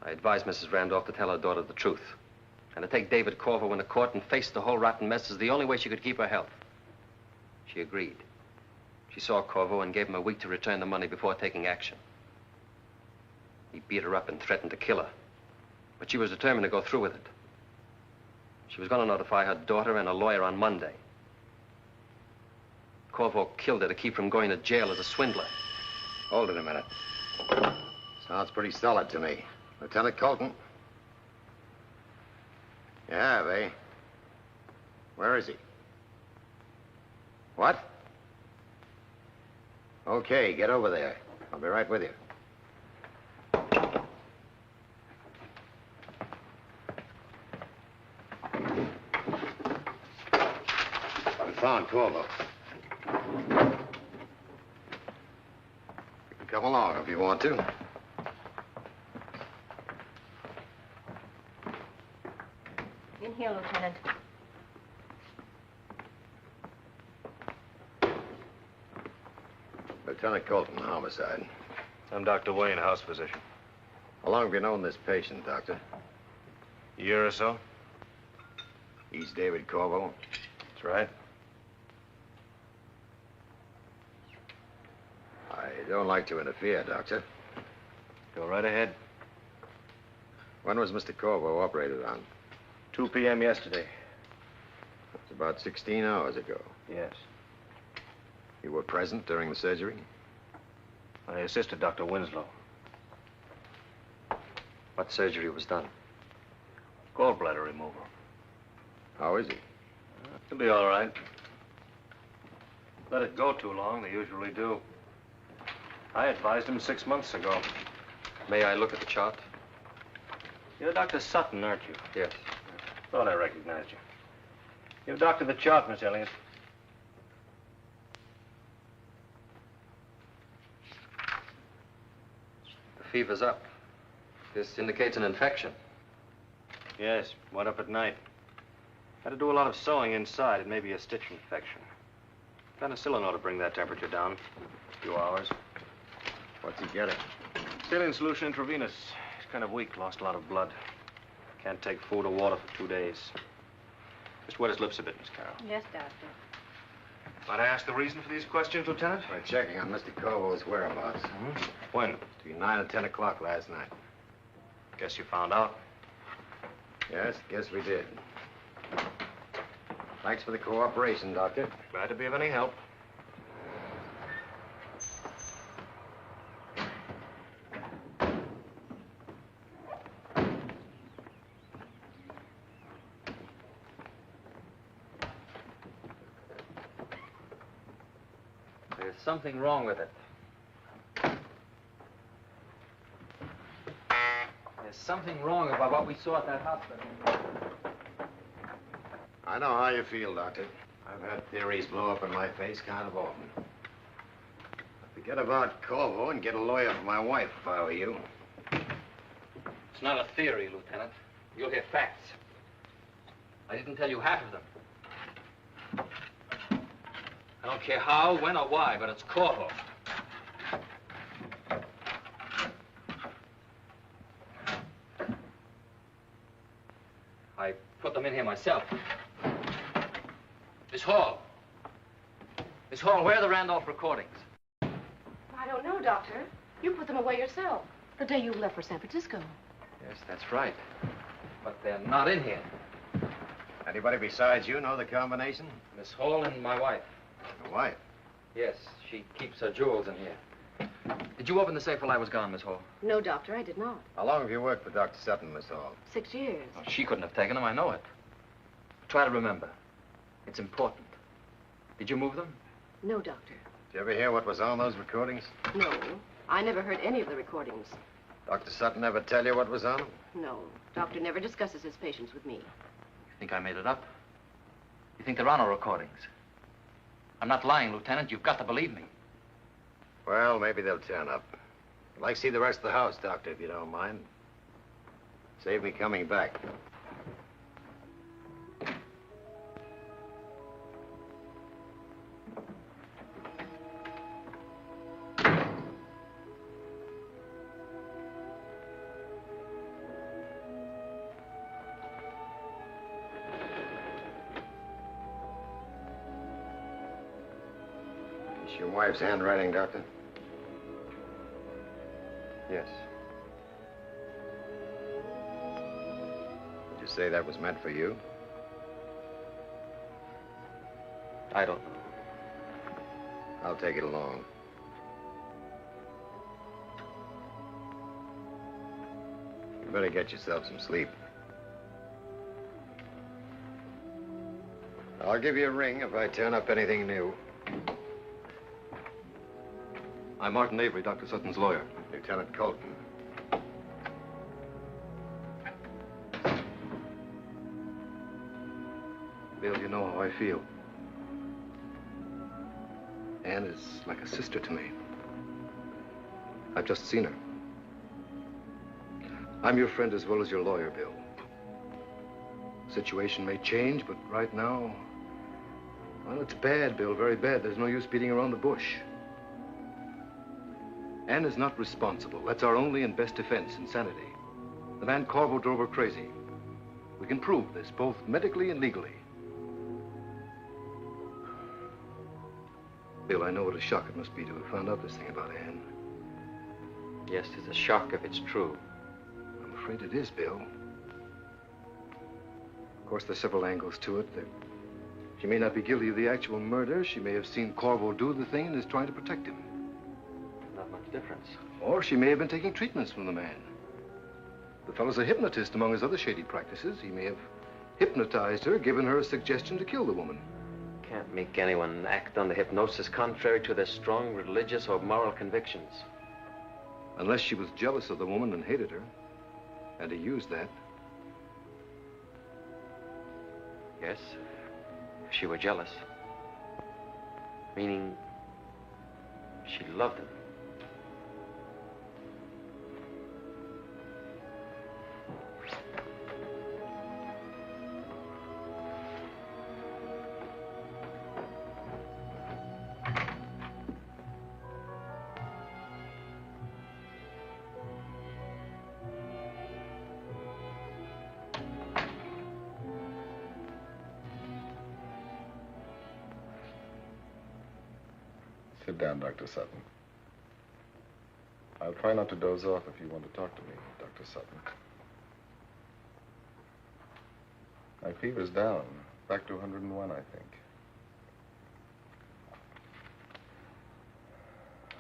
I advised Mrs. Randolph to tell her daughter the truth. And to take David Corvo into court and face the whole rotten mess is the only way she could keep her health. She agreed. She saw Corvo and gave him a week to return the money before taking action. He beat her up and threatened to kill her. But she was determined to go through with it. She was going to notify her daughter and a lawyer on Monday. Corvo killed her to keep from going to jail as a swindler. Hold it a minute. Sounds pretty solid to me. Lieutenant Colton? You have, eh? Where is he? What? Okay, get over there. I'll be right with you. We found Corvo. You can come along if you want to. In here, Lieutenant. Lieutenant Colton, homicide. I'm Dr. Wayne, house physician. How long have you known this patient, Doctor? A year or so? He's David Corvo. That's right. I don't like to interfere, Doctor. Go right ahead. When was Mr. Corvo operated on? 2 p.m. yesterday. That's about 16 hours ago. Yes. You were present during the surgery? I assisted Dr. Winslow. What surgery was done? Gallbladder removal. How is he? He'll be all right. Let it go too long, they usually do. I advised him 6 months ago. May I look at the chart? You're Dr. Sutton, aren't you? Yes. Thought I recognized you. You've doctored the chart, Miss Elliott. fever's up. This indicates an infection. Yes, went up at night. Had to do a lot of sewing inside. It may be a stitch infection. Penicillin ought to bring that temperature down. A few hours. What's he getting? Saline solution intravenous. He's kind of weak, lost a lot of blood. Can't take food or water for 2 days. Just wet his lips a bit, Miss Carroll. Yes, Doctor. Might I ask the reason for these questions, Lieutenant? We're checking on Mr. Corvo's whereabouts. When? Between 9 and 10 o'clock last night. Guess you found out. Yes, guess we did. Thanks for the cooperation, Doctor. Glad to be of any help. There's something wrong with it. There's something wrong about what we saw at that hospital. I know how you feel, Doctor. I've had theories blow up in my face kind of often. Forget about Corvo and get a lawyer for my wife if I were you. It's not a theory, Lieutenant. You'll hear facts. I didn't tell you half of them. I don't care how, when, or why, but it's Corvo. I put them in here myself. Miss Hall. Miss Hall, where are the Randolph recordings? I don't know, Doctor. You put them away yourself. The day you left for San Francisco. Yes, that's right. But they're not in here. Anybody besides you know the combination? Miss Hall and my wife. Your wife? Yes, she keeps her jewels in here. Did you open the safe while I was gone, Miss Hall? No, Doctor, I did not. How long have you worked for Dr. Sutton, Miss Hall? 6 years. Oh, she couldn't have taken them, I know it. Try to remember. It's important. Did you move them? No, Doctor. Did you ever hear what was on those recordings? No, I never heard any of the recordings. Dr. Sutton ever tell you what was on them? No, Doctor never discusses his patients with me. You think I made it up? You think there are no recordings? I'm not lying, Lieutenant. You've got to believe me. Well, maybe they'll turn up. I'd like to see the rest of the house, Doctor, if you don't mind. Save me coming back. It's your wife's handwriting, Doctor? Yes. Did you say that was meant for you? I don't know. I'll take it along. You better get yourself some sleep. I'll give you a ring if I turn up anything new. I'm Martin Avery, Dr. Sutton's lawyer. Lieutenant Colton. Bill, you know how I feel. Anne is like a sister to me. I've just seen her. I'm your friend as well as your lawyer, Bill. Situation may change, but right now, well, it's bad, Bill, very bad. There's no use beating around the bush. Anne is not responsible. That's our only and best defense, insanity. The man Corvo drove her crazy. We can prove this, both medically and legally. Bill, I know what a shock it must be to have found out this thing about Anne. Yes, it's a shock if it's true. I'm afraid it is, Bill. Of course, there's several angles to it. She may not be guilty of the actual murder. She may have seen Corvo do the thing and is trying to protect him. Not much difference. Or she may have been taking treatments from the man. The fellow's a hypnotist among his other shady practices. He may have hypnotized her, given her a suggestion to kill the woman. Can't make anyone act under hypnosis contrary to their strong religious or moral convictions. Unless she was jealous of the woman and hated her. And he used that. Yes, if she were jealous. Meaning she loved him. Sit down, Dr. Sutton. I'll try not to doze off if you want to talk to me, Dr. Sutton. My fever's down, back to 101, I think.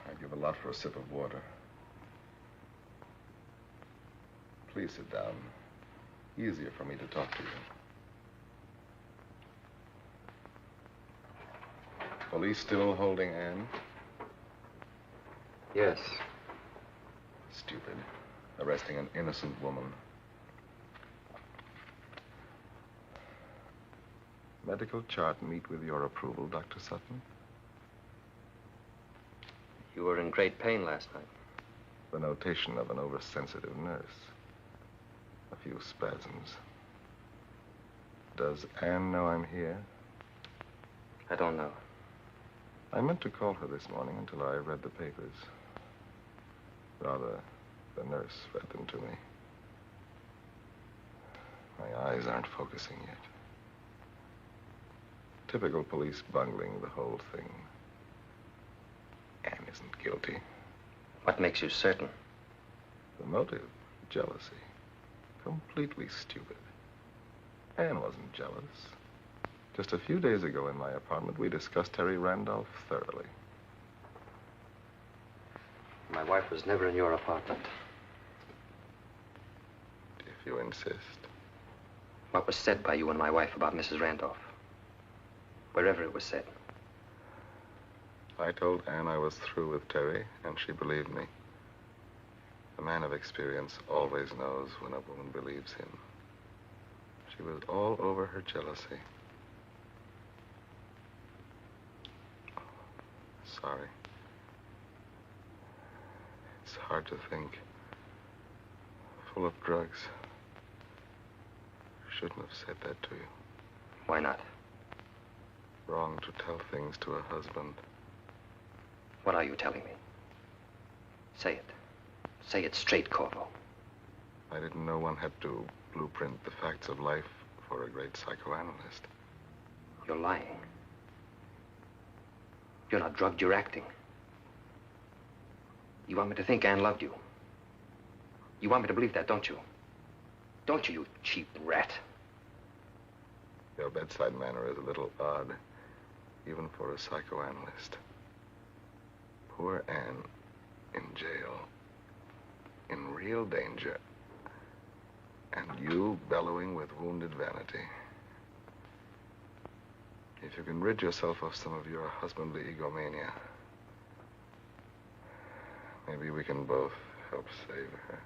I'd give a lot for a sip of water. Please sit down. Easier for me to talk to you. Police still holding Anne? Yes. Stupid. Arresting an innocent woman. Medical chart meet with your approval, Dr. Sutton? You were in great pain last night. The notation of an oversensitive nurse. A few spasms. Does Anne know I'm here? I don't know. I meant to call her this morning until I read the papers. Rather, the nurse read them to me. My eyes aren't focusing yet. Typical police bungling the whole thing. Anne isn't guilty. What makes you certain? The motive, jealousy. Completely stupid. Anne wasn't jealous. Just a few days ago in my apartment, we discussed Terry Randolph thoroughly. My wife was never in your apartment. If you insist. What was said by you and my wife about Mrs. Randolph? Wherever it was said. I told Anne I was through with Terry, and she believed me. A man of experience always knows when a woman believes him. She was all over her jealousy. Sorry. It's hard to think. Full of drugs. Shouldn't have said that to you. Why not? Wrong to tell things to a husband. What are you telling me? Say it. Say it straight, Corvo. I didn't know one had to blueprint the facts of life for a great psychoanalyst. You're lying. You're not drugged, you're acting. You want me to think Anne loved you. You want me to believe that, don't you? Don't you, you cheap rat? Your bedside manner is a little odd, even for a psychoanalyst. Poor Anne in jail, in real danger, and you bellowing with wounded vanity. If you can rid yourself of some of your husbandly egomania, maybe we can both help save her.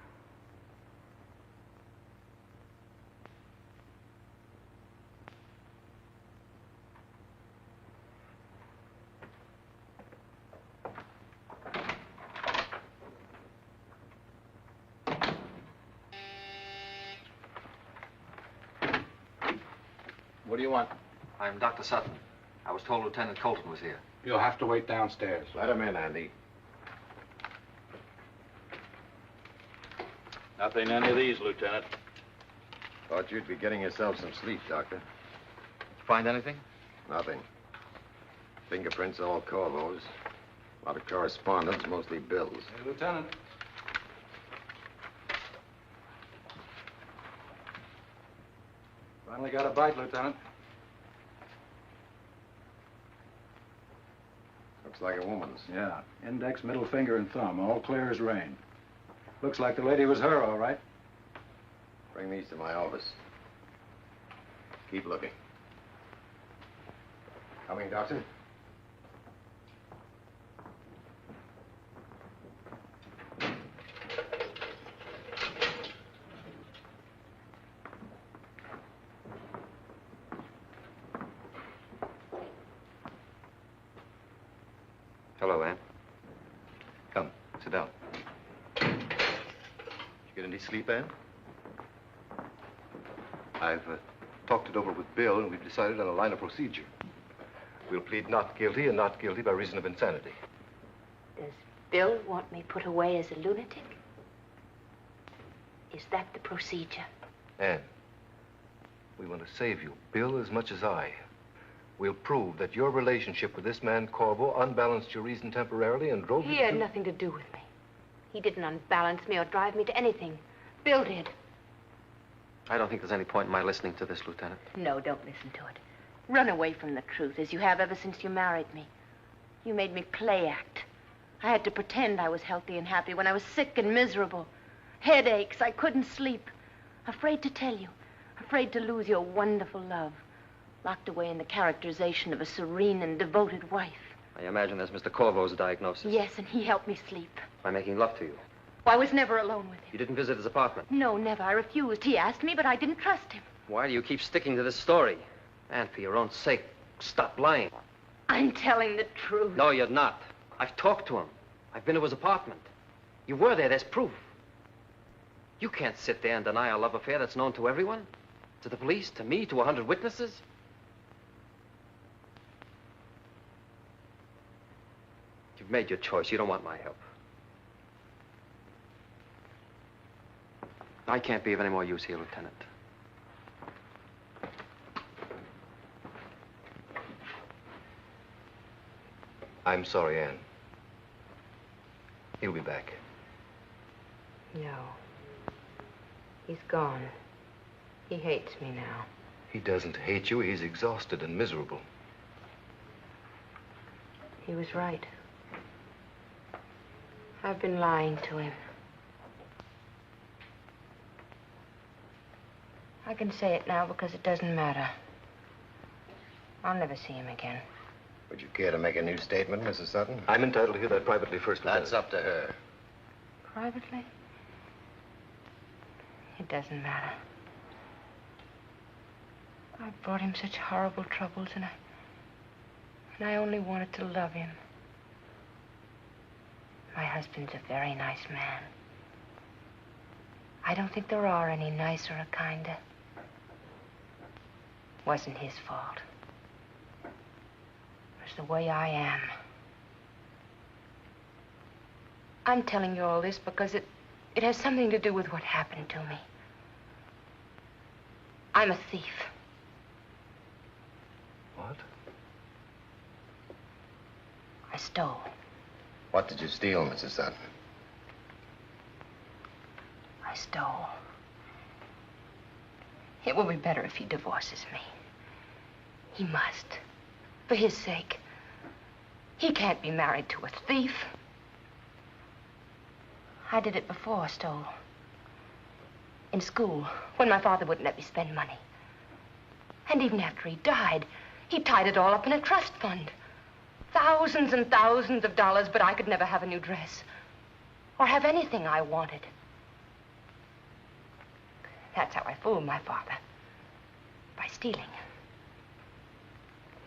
What do you want? I'm Dr. Sutton. I was told Lieutenant Colton was here. You'll have to wait downstairs. Let him in, Andy. Nothing in any of these, Lieutenant. Thought you'd be getting yourself some sleep, Doctor. Find anything? Nothing. Fingerprints all Corvo's. A lot of correspondence, mostly bills. Hey, Lieutenant. Finally got a bite, Lieutenant. Looks like a woman's. Yeah. Index, middle finger, and thumb. All clear as rain. Looks like the lady was her, all right. Bring these to my office. Keep looking. Coming, Doctor? Hello, Anne. Come, sit down. Did you get any sleep, Anne? I've talked it over with Bill, and we've decided on a line of procedure. We'll plead not guilty and not guilty by reason of insanity. Does Bill want me put away as a lunatic? Is that the procedure? Anne, we want to save you, Bill as much as I. we'll prove that your relationship with this man, Corvo, unbalanced your reason temporarily and drove you He to... had nothing to do with me. He didn't unbalance me or drive me to anything. Bill did. I don't think there's any point in my listening to this, Lieutenant. No, don't listen to it. Run away from the truth, as you have ever since you married me. You made me play act. I had to pretend I was healthy and happy when I was sick and miserable. Headaches, I couldn't sleep. Afraid to tell you. Afraid to lose your wonderful love. Locked away in the characterization of a serene and devoted wife. I imagine that's Mr. Corvo's diagnosis. Yes, and he helped me sleep. By making love to you. I was never alone with him. You didn't visit his apartment? No, never. I refused. He asked me, but I didn't trust him. Why do you keep sticking to this story? And for your own sake, stop lying. I'm telling the truth. No, you're not. I've talked to him. I've been to his apartment. You were there. There's proof. You can't sit there and deny a love affair that's known to everyone. To the police, to me, to 100 witnesses. You've made your choice. You don't want my help. I can't be of any more use here, Lieutenant. I'm sorry, Anne. He'll be back. No. He's gone. He hates me now. He doesn't hate you. He's exhausted and miserable. He was right. I've been lying to him. I can say it now because it doesn't matter. I'll never see him again. Would you care to make a new statement, Mrs. Sutton? I'm entitled to hear that privately first, Lieutenant. That's up to her. Privately? It doesn't matter. I brought him such horrible troubles, and I only wanted to love him. My husband's a very nice man. I don't think there are any nicer or kinder. Wasn't his fault. It was the way I am. I'm telling you all this because it has something to do with what happened to me. I'm a thief. What? I stole. What did you steal, Mrs. Sutton? I stole. It will be better if he divorces me. He must. For his sake. He can't be married to a thief. I did it before I stole. In school, when my father wouldn't let me spend money. And even after he died, he tied it all up in a trust fund. Thousands and thousands of dollars, but I could never have a new dress. Or have anything I wanted. That's how I fooled my father. By stealing.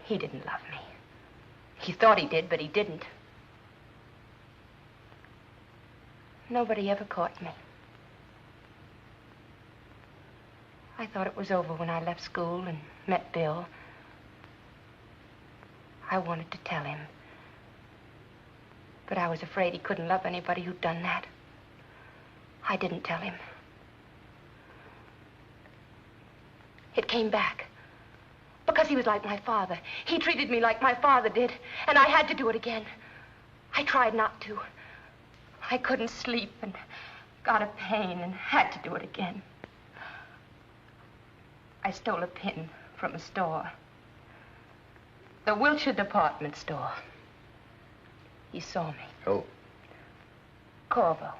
He didn't love me. He thought he did, but he didn't. Nobody ever caught me. I thought it was over when I left school and met Bill. I wanted to tell him. But I was afraid he couldn't love anybody who'd done that. I didn't tell him. It came back. Because he was like my father. He treated me like my father did, and I had to do it again. I tried not to. I couldn't sleep and got a pain and had to do it again. I stole a pin from a store. The Wilshire department store. He saw me. Who? Corvo.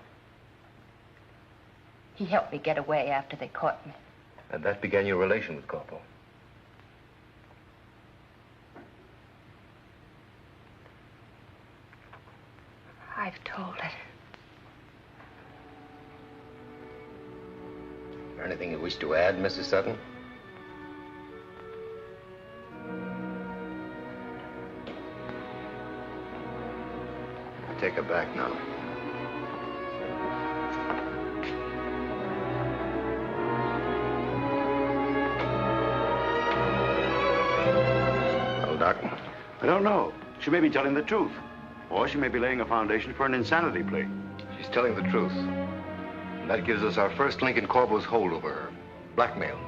He helped me get away after they caught me. And that began your relation with Corvo? I've told it. Is there anything you wish to add, Mrs. Sutton? Take her back now. Well, Doc? I don't know. She may be telling the truth. Or she may be laying a foundation for an insanity plea. She's telling the truth. And that gives us our first link in Corvo's hold over her. Blackmail.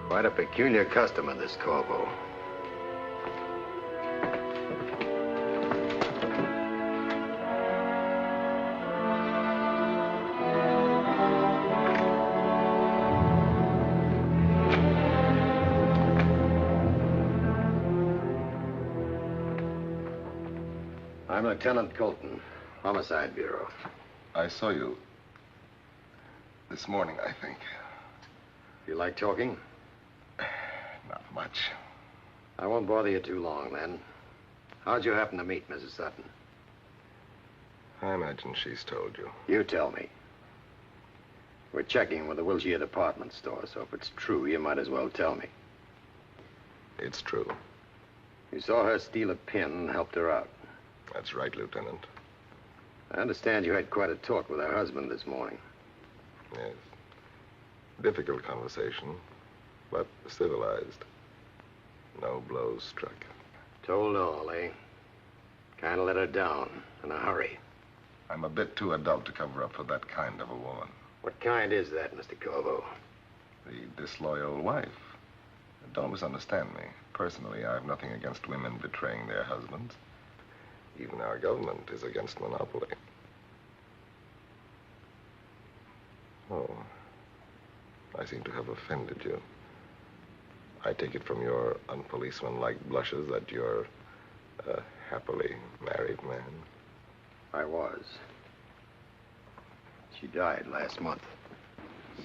Quite a peculiar customer, this Corvo. I'm Lieutenant Colton, Homicide Bureau. I saw you this morning, I think. You like talking? Not much. I won't bother you too long, then. How'd you happen to meet Mrs. Sutton? I imagine she's told you. You tell me. We're checking with the Wilshire department store, so if it's true, you might as well tell me. It's true. You saw her steal a pin and helped her out. That's right, Lieutenant. I understand you had quite a talk with her husband this morning. Yes. Difficult conversation, but civilized. No blows struck. Told all, eh? Kind of let her down in a hurry. I'm a bit too adult to cover up for that kind of a woman. What kind is that, Mr. Corvo? The disloyal wife. Don't misunderstand me. Personally, I have nothing against women betraying their husbands. Even our government is against monopoly. Oh, I seem to have offended you. I take it from your unpoliceman-like blushes that you're a happily married man. I was. She died last month.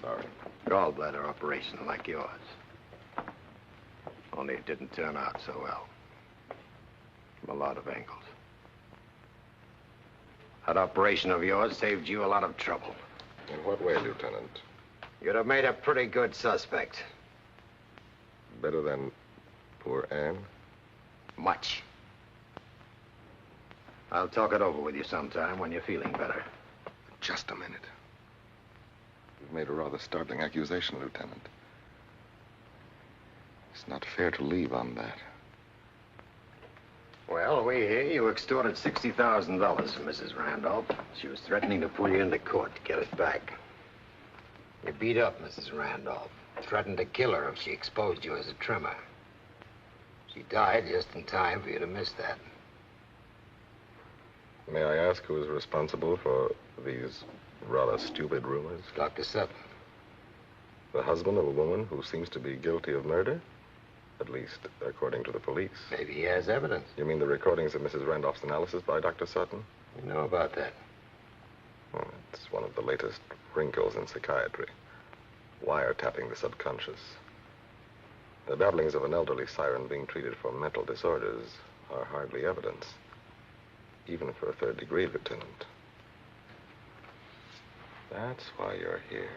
Sorry. Gallbladder operation like yours. Only it didn't turn out so well. From a lot of angles. That operation of yours saved you a lot of trouble. In what way, Lieutenant? You'd have made a pretty good suspect. Better than poor Anne? Much. I'll talk it over with you sometime when you're feeling better. Just a minute. You've made a rather startling accusation, Lieutenant. It's not fair to leave on that. Well, we hear you extorted $60,000 from Mrs. Randolph. She was threatening to pull you into court to get it back. You beat up Mrs. Randolph. Threatened to kill her if she exposed you as a trimmer. She died just in time for you to miss that. May I ask who is responsible for these rather stupid rumors? Dr. Sutton. The husband of a woman who seems to be guilty of murder? At least, according to the police. Maybe he has evidence. You mean the recordings of Mrs. Randolph's analysis by Dr. Sutton? You know about that? Well, it's one of the latest wrinkles in psychiatry. Wiretapping the subconscious. The babblings of an elderly siren being treated for mental disorders are hardly evidence. Even for a third degree, Lieutenant. That's why you're here.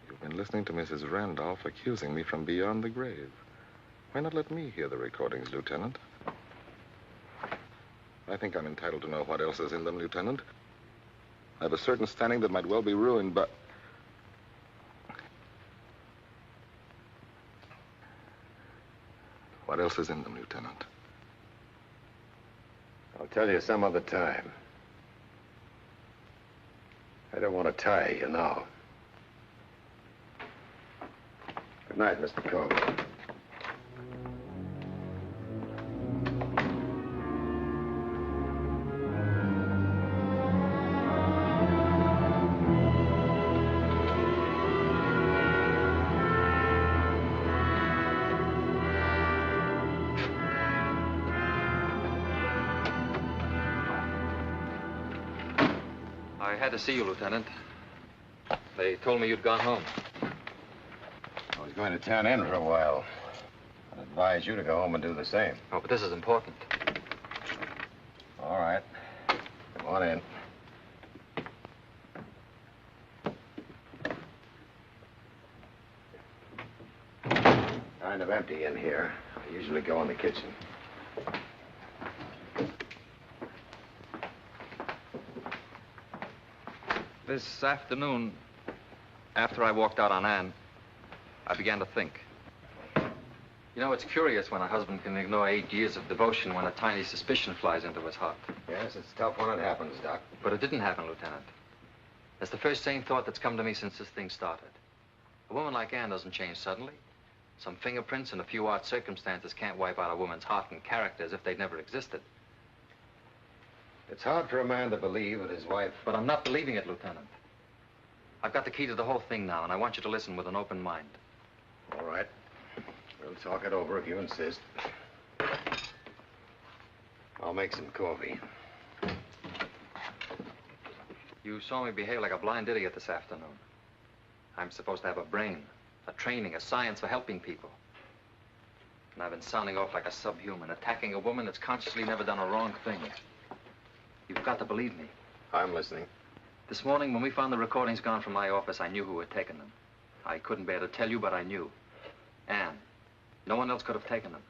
You've been listening to Mrs. Randolph accusing me from beyond the grave. Why not let me hear the recordings, Lieutenant? I think I'm entitled to know what else is in them, Lieutenant. I have a certain standing that might well be ruined, but... What else is in them, Lieutenant? I'll tell you some other time. I don't want to tire you now. Good night, Mr. Corvo. I had to see you, Lieutenant. They told me you'd gone home. I was going to town in for a while. I'd advise you to go home and do the same. Oh, but this is important. All right. Come on in. Kind of empty in here. I usually go in the kitchen. This afternoon, after I walked out on Anne, I began to think. You know, it's curious when a husband can ignore 8 years of devotion when a tiny suspicion flies into his heart. Yes, it's tough when it happens, Doc. But it didn't happen, Lieutenant. That's the first sane thought that's come to me since this thing started. A woman like Anne doesn't change suddenly. Some fingerprints and a few odd circumstances can't wipe out a woman's heart and character as if they'd never existed. It's hard for a man to believe that his wife... But I'm not believing it, Lieutenant. I've got the key to the whole thing now, and I want you to listen with an open mind. All right. We'll talk it over if you insist. I'll make some coffee. You saw me behave like a blind idiot this afternoon. I'm supposed to have a brain, a training, a science for helping people. And I've been sounding off like a subhuman, attacking a woman that's consciously never done a wrong thing. You've got to believe me. I'm listening. This morning, when we found the recordings gone from my office, I knew who had taken them. I couldn't bear to tell you, but I knew. Anne. No one else could have taken them.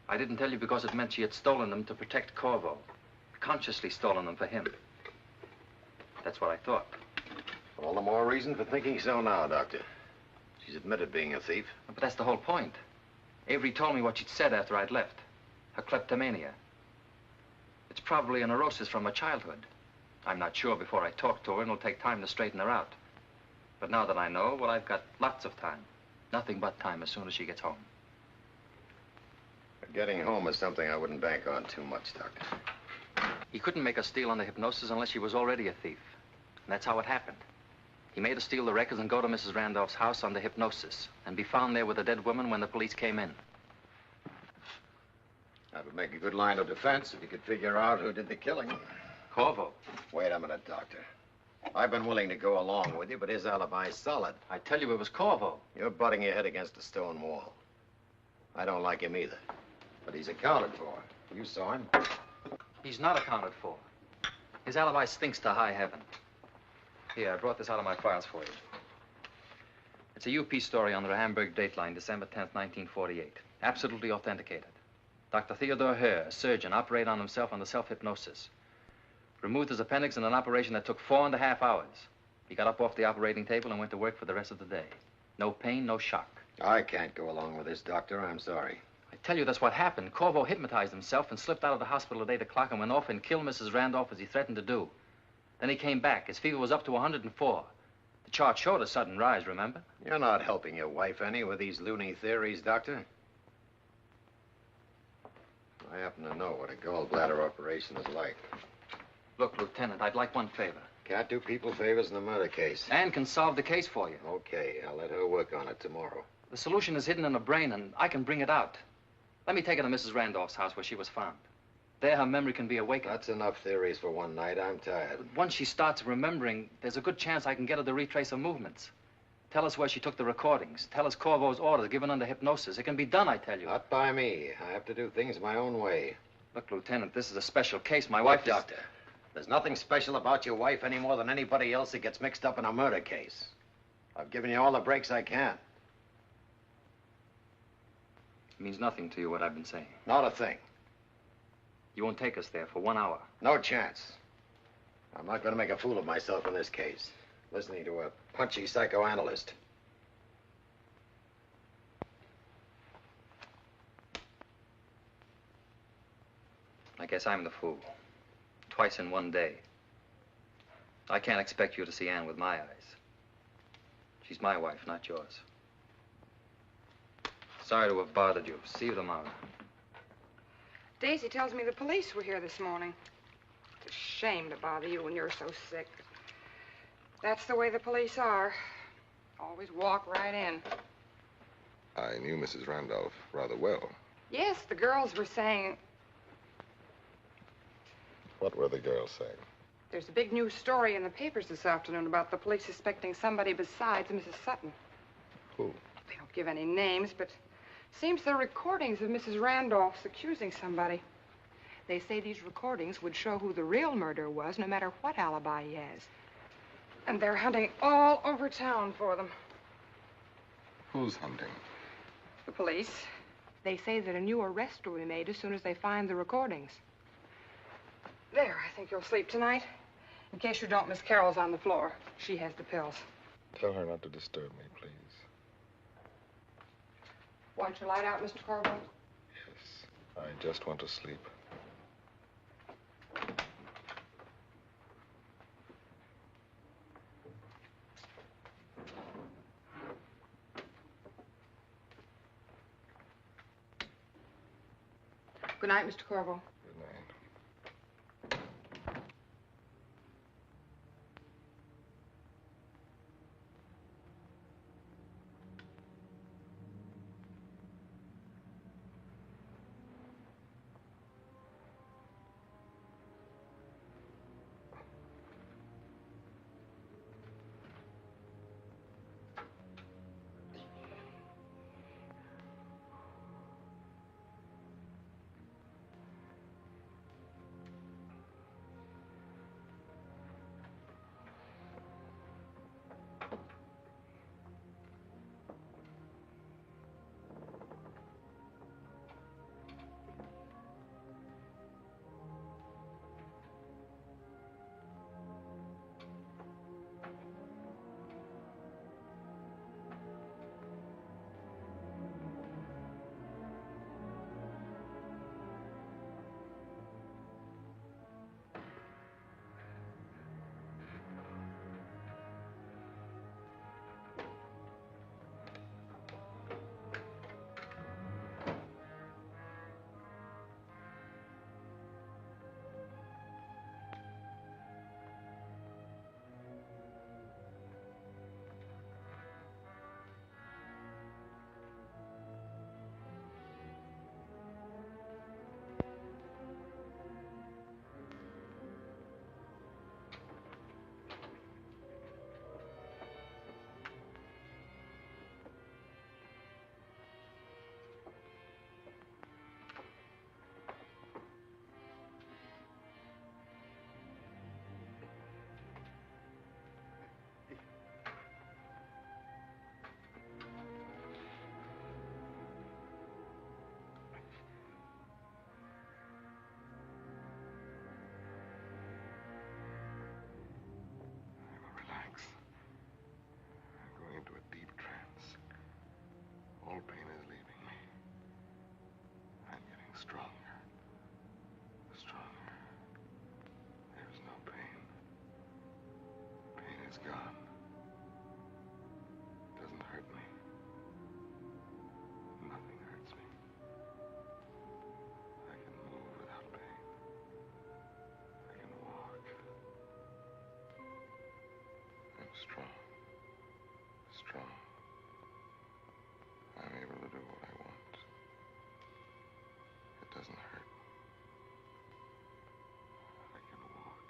I didn't tell you because it meant she had stolen them to protect Corvo. Consciously stolen them for him. That's what I thought. All the more reason for thinking so now, Doctor. She's admitted being a thief. But that's the whole point. Avery told me what she'd said after I'd left. Her kleptomania. It's probably a neurosis from her childhood. I'm not sure before I talk to her, and it'll take time to straighten her out. But now that I know, well, I've got lots of time. Nothing but time as soon as she gets home. Getting home is something I wouldn't bank on too much, Doctor. He couldn't make her steal under hypnosis unless she was already a thief. And that's how it happened. He made her steal the records and go to Mrs. Randolph's house under hypnosis and be found there with a dead woman when the police came in. That would make a good line of defense if you could figure out who did the killing. Corvo. Wait a minute, Doctor. I've been willing to go along with you, but his alibi's solid. I tell you it was Corvo. You're butting your head against a stone wall. I don't like him either, but he's accounted for. You saw him. He's not accounted for. His alibi stinks to high heaven. Here, I brought this out of my files for you. It's a UP story under a Hamburg dateline, December 10th, 1948. Absolutely authenticated. Dr. Theodore Herr, a surgeon, operated on himself under self-hypnosis. Removed his appendix in an operation that took 4.5 hours. He got up off the operating table and went to work for the rest of the day. No pain, no shock. I can't go along with this, Doctor. I'm sorry. I tell you, that's what happened. Corvo hypnotized himself and slipped out of the hospital at 8 o'clock and went off and killed Mrs. Randolph as he threatened to do. Then he came back. His fever was up to 104. The chart showed a sudden rise, remember? You're not helping your wife any with these loony theories, Doctor. I happen to know what a gallbladder operation is like. Look, Lieutenant, I'd like one favor. Can't do people favors in a murder case. Anne can solve the case for you. Okay, I'll let her work on it tomorrow. The solution is hidden in her brain, and I can bring it out. Let me take her to Mrs. Randolph's house where she was found. There, her memory can be awakened. That's enough theories for one night. I'm tired. But once she starts remembering, there's a good chance I can get her to retrace her movements. Tell us where she took the recordings. Tell us Corvo's orders given under hypnosis. It can be done, I tell you. Not by me. I have to do things my own way. Look, Lieutenant, this is a special case. My wife is... Doctor, there's nothing special about your wife any more than anybody else that gets mixed up in a murder case. I've given you all the breaks I can. It means nothing to you, what I've been saying. Not a thing. You won't take us there for 1 hour. No chance. I'm not going to make a fool of myself in this case. Listening to a punchy psychoanalyst. I guess I'm the fool. Twice in one day. I can't expect you to see Anne with my eyes. She's my wife, not yours. Sorry to have bothered you. See you tomorrow. Daisy tells me the police were here this morning. It's a shame to bother you when you're so sick. That's the way the police are. Always walk right in. I knew Mrs. Randolph rather well. Yes, the girls were saying... What were the girls saying? There's a big news story in the papers this afternoon about the police suspecting somebody besides Mrs. Sutton. Who? They don't give any names, but seems there are recordings of Mrs. Randolph's accusing somebody. They say these recordings would show who the real murderer was, no matter what alibi he has. And they're hunting all over town for them. Who's hunting? The police. They say that a new arrest will be made as soon as they find the recordings. There, I think you'll sleep tonight. In case you don't, Miss Carroll's on the floor. She has the pills. Tell her not to disturb me, please. Want your light out, Mr. Corvo? Yes, I just want to sleep. Good night, Mr. Corvo. Good night. doesn't hurt. I can walk.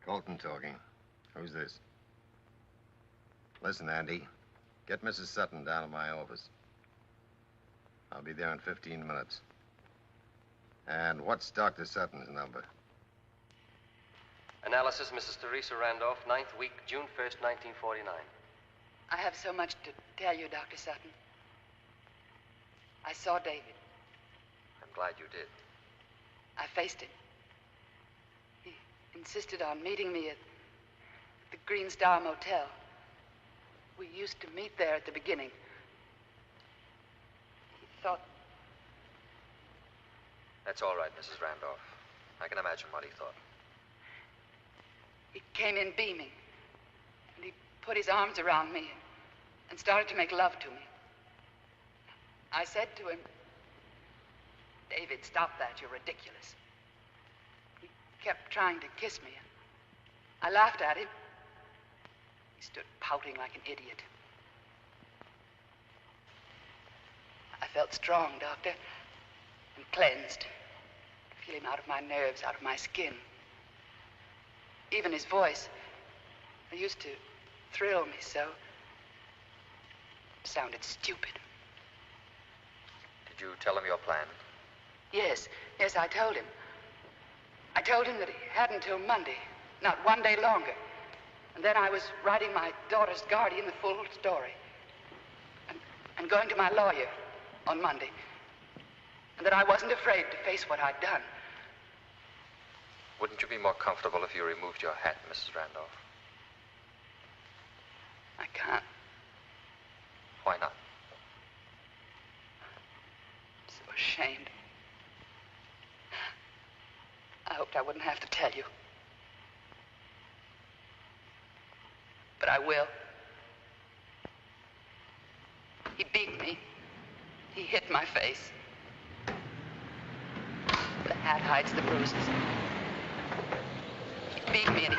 Colton talking. Who's this? Listen, Andy. Get Mrs. Sutton down to my office. I'll be there in 15 minutes. And what's Dr. Sutton's number? Analysis, Mrs. Teresa Randolph, 9th week, June 1st, 1949. I have so much to tell you, Dr. Sutton. I saw David. I'm glad you did. I faced him. He insisted on meeting me at the Green Star Motel. We used to meet there at the beginning. He thought... That's all right, Mrs. Randolph. I can imagine what he thought. He came in beaming, and he put his arms around me and started to make love to me. I said to him, "David, stop that. You're ridiculous." He kept trying to kiss me. I laughed at him. He stood pouting like an idiot. I felt strong, Doctor, and cleansed. I feel him out of my nerves, out of my skin. Even his voice, it used to thrill me so, sounded stupid. Did you tell him your plan? Yes, I told him. I told him that he had until Monday, not one day longer. And then I was writing my daughter's guardian the full story. And going to my lawyer on Monday. And that I wasn't afraid to face what I'd done. Wouldn't you be more comfortable if you removed your hat, Mrs. Randolph? I can't. Why not? I'm so ashamed. I hoped I wouldn't have to tell you. But I will. He beat me. He hit my face. The hat hides the bruises. He beat me and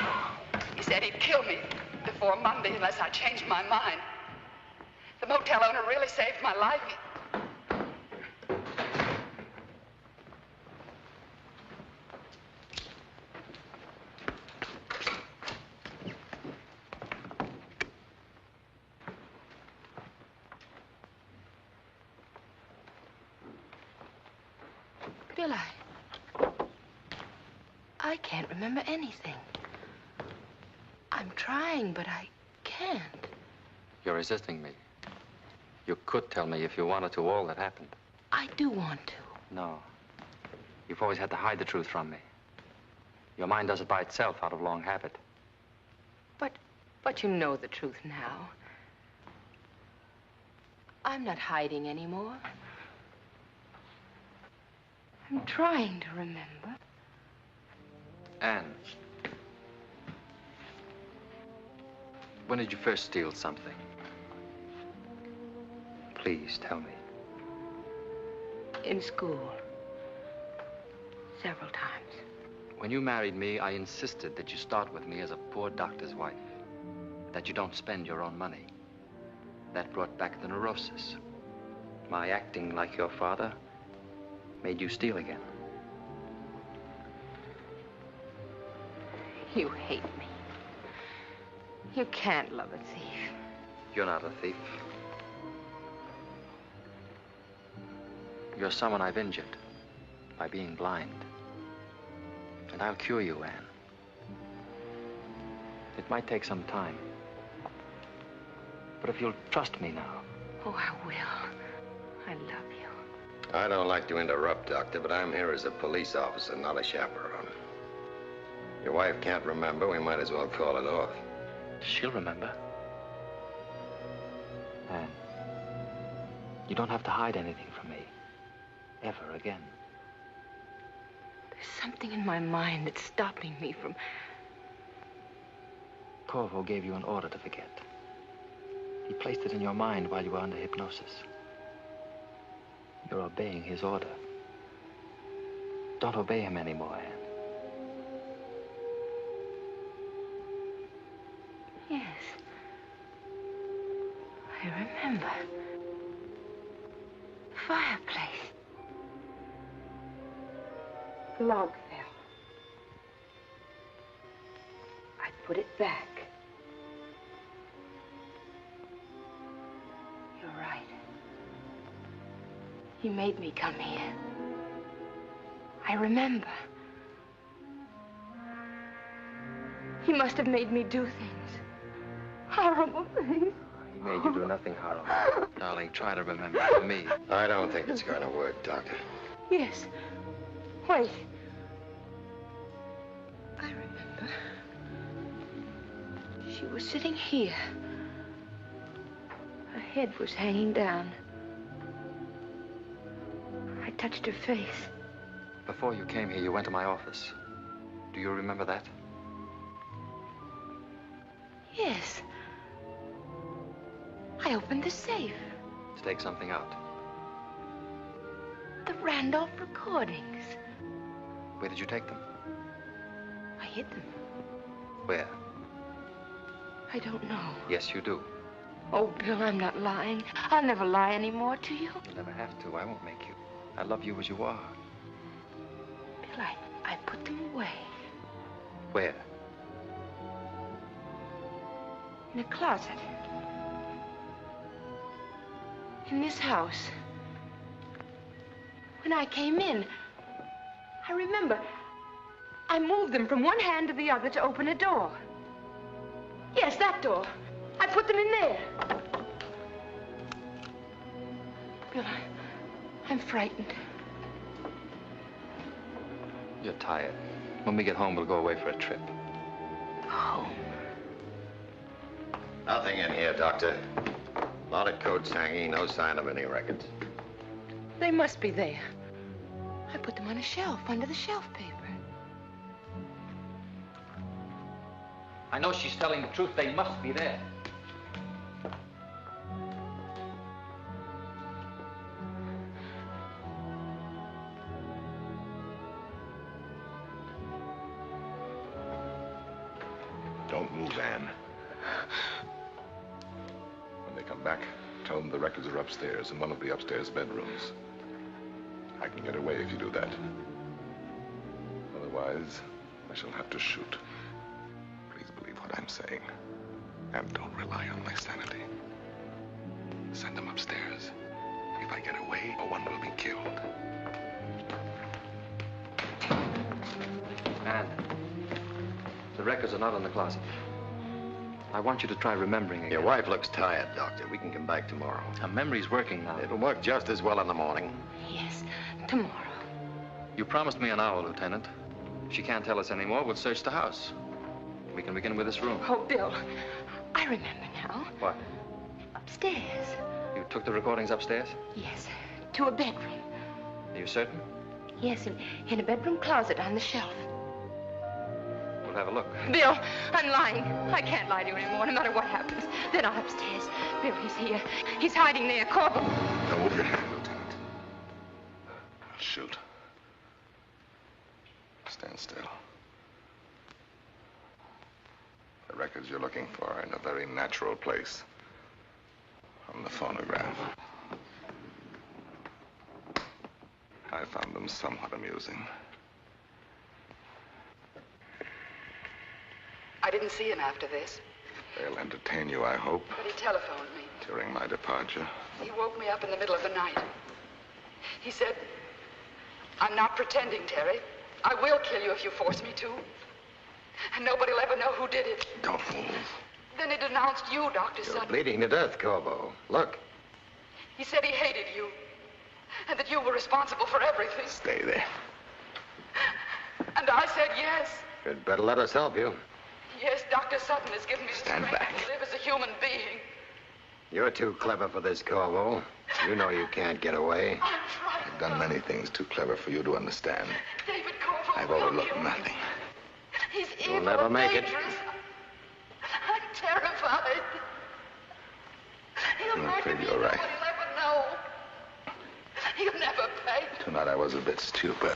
he said he'd kill me before Monday unless I changed my mind. The motel owner really saved my life. Bill, I can't remember anything. I'm trying, but I can't. You're resisting me. You could tell me if you wanted to all that happened. I do want to. No. You've always had to hide the truth from me. Your mind does it by itself out of long habit. But you know the truth now. I'm not hiding anymore. I'm trying to remember. Anne. When did you first steal something? Please tell me. In school. Several times. When you married me, I insisted that you start with me as a poor doctor's wife. That you don't spend your own money. That brought back the neurosis. My acting like your father made you steal again. You hate me. You can't love a thief. You're not a thief. You're someone I've injured by being blind. And I'll cure you, Anne. It might take some time. But if you'll trust me now. Oh, I will. I love you. I don't like to interrupt, Doctor, but I'm here as a police officer, not a chaperone. Your wife can't remember. We might as well call it off. She'll remember. Anne, you don't have to hide anything from me. Ever again. There's something in my mind that's stopping me from... Corvo gave you an order to forget. He placed it in your mind while you were under hypnosis. You're obeying his order. Don't obey him anymore, Anne. Yes. I remember. The fireplace. The log fell. I put it back. You're right. He made me come here. I remember. He must have made me do things. Horrible things. He made you do nothing horrible. Darling, try to remember for me. I don't think it's going to work, Doctor. Yes. Wait. I remember. She was sitting here. Her head was hanging down. I touched her face. Before you came here, you went to my office. Do you remember that? Yes. I opened the safe. To take something out. The Randolph recordings. Where did you take them? I hid them. Where? I don't know. Yes, you do. Oh, Bill, I'm not lying. I'll never lie anymore to you. You'll never have to. I won't make you. I love you as you are. Bill, I put them away. Where? In a closet. In this house. When I came in, I remember I moved them from one hand to the other to open a door. Yes, that door. I put them in there. Bill, I'm frightened. You're tired. When we get home, we'll go away for a trip. Home? Nothing in here, Doctor. A lot of coats hanging, no sign of any records. They must be there. I put them on a shelf under the shelf paper. I know she's telling the truth. They must be there. minivan. When they come back, tell them the records are upstairs in one of the upstairs bedrooms. I can get away if you do that. Otherwise, I shall have to shoot. Please believe what I'm saying. And don't rely on my sanity. Send them upstairs. If I get away, no one will be killed. And the records are not in the closet. I want you to try remembering again. Your wife looks tired, Doctor. We can come back tomorrow. Her memory's working now. It'll work just as well in the morning. Yes, tomorrow. You promised me an hour, Lieutenant. If she can't tell us anymore, we'll search the house. We can begin with this room. Oh, Bill, I remember now. What? Upstairs. You took the recordings upstairs? Yes, to a bedroom. Are you certain? Yes, in a bedroom closet on the shelf. We'll have a look. Bill, I'm lying. I can't lie to you anymore, no matter what happens. They're not upstairs. Bill, he's here. He's hiding there. Corporal. Don't move your hand, Lieutenant. I'll shoot. Stand still. The records you're looking for are in a very natural place. On the phonograph. I found them somewhat amusing. I didn't see him after this. They'll entertain you, I hope, But he telephoned me. during my departure. He woke me up in the middle of the night. He said, I'm not pretending, Terry. I will kill you if you force me to. And nobody will ever know who did it. Don't move. Then he denounced you, Dr. You're Sutton. bleeding to death, Corbo. Look. He said he hated you. And that you were responsible for everything. Stay there. And I said yes. You'd better let us help you. Yes, Dr. Sutton has given me the Stand strength back. to live as a human being. You're too clever for this, Corvo. You know you can't get away. I've done many things too clever for you to understand. David Corvo. I've overlooked nothing. He's You'll evil never and make it. dangerous. I'm terrified. He'll I'm murder afraid me. you're right. Nobody'll ever know. He'll never pay. Tonight I was a bit stupid.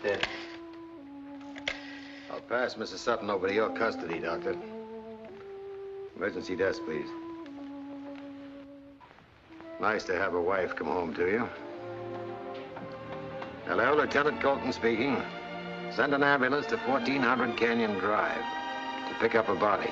There. I'll pass Mrs. Sutton over to your custody, Doctor. Emergency desk, please. Nice to have a wife come home to you. Hello, Lieutenant Colton speaking. Send an ambulance to 1400 Canyon Drive to pick up a body.